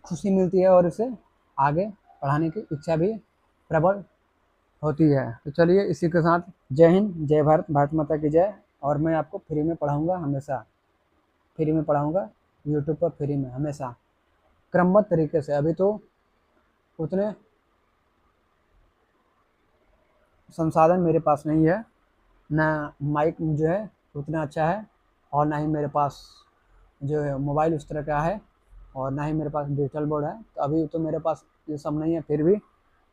S2: खुशी मिलती है और इसे आगे पढ़ाने की इच्छा भी प्रबल होती है। तो चलिए इसी के साथ जय हिंद, जय भारत, भारत माता की जय। और मैं आपको फ्री में पढ़ाऊँगा, हमेशा फ्री में पढ़ाऊँगा, यूट्यूब पर फ्री में हमेशा क्रमबद्ध तरीके से। अभी तो उतने संसाधन मेरे पास नहीं है, ना माइक जो है उतना अच्छा है और ना ही मेरे पास जो है मोबाइल उस तरह का है और ना ही मेरे पास डिजिटल बोर्ड है। तो अभी तो मेरे पास ये सब नहीं है, फिर भी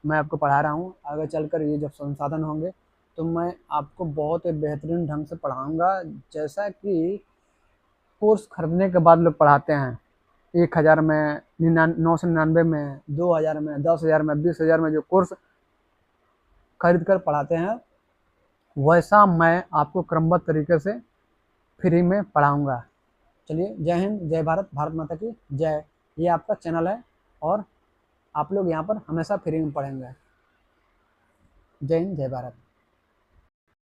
S2: मैं आपको पढ़ा रहा हूँ। आगे चलकर ये जब संसाधन होंगे तो मैं आपको बहुत ही बेहतरीन ढंग से पढ़ाऊँगा, जैसा कि कोर्स खरीदने के बाद लोग पढ़ाते हैं 1000 में, 999 में, 2000 में, 10,000 में, 20,000 में जो कोर्स खरीद कर पढ़ाते हैं, वैसा मैं आपको क्रमबद्ध तरीके से फ्री में पढ़ाऊँगा। चलिए जय हिंद, जय भारत, भारत माता की जय। ये आपका चैनल है और आप लोग यहाँ पर हमेशा फ्री में पढ़ेंगे। जय हिंद, जय भारत।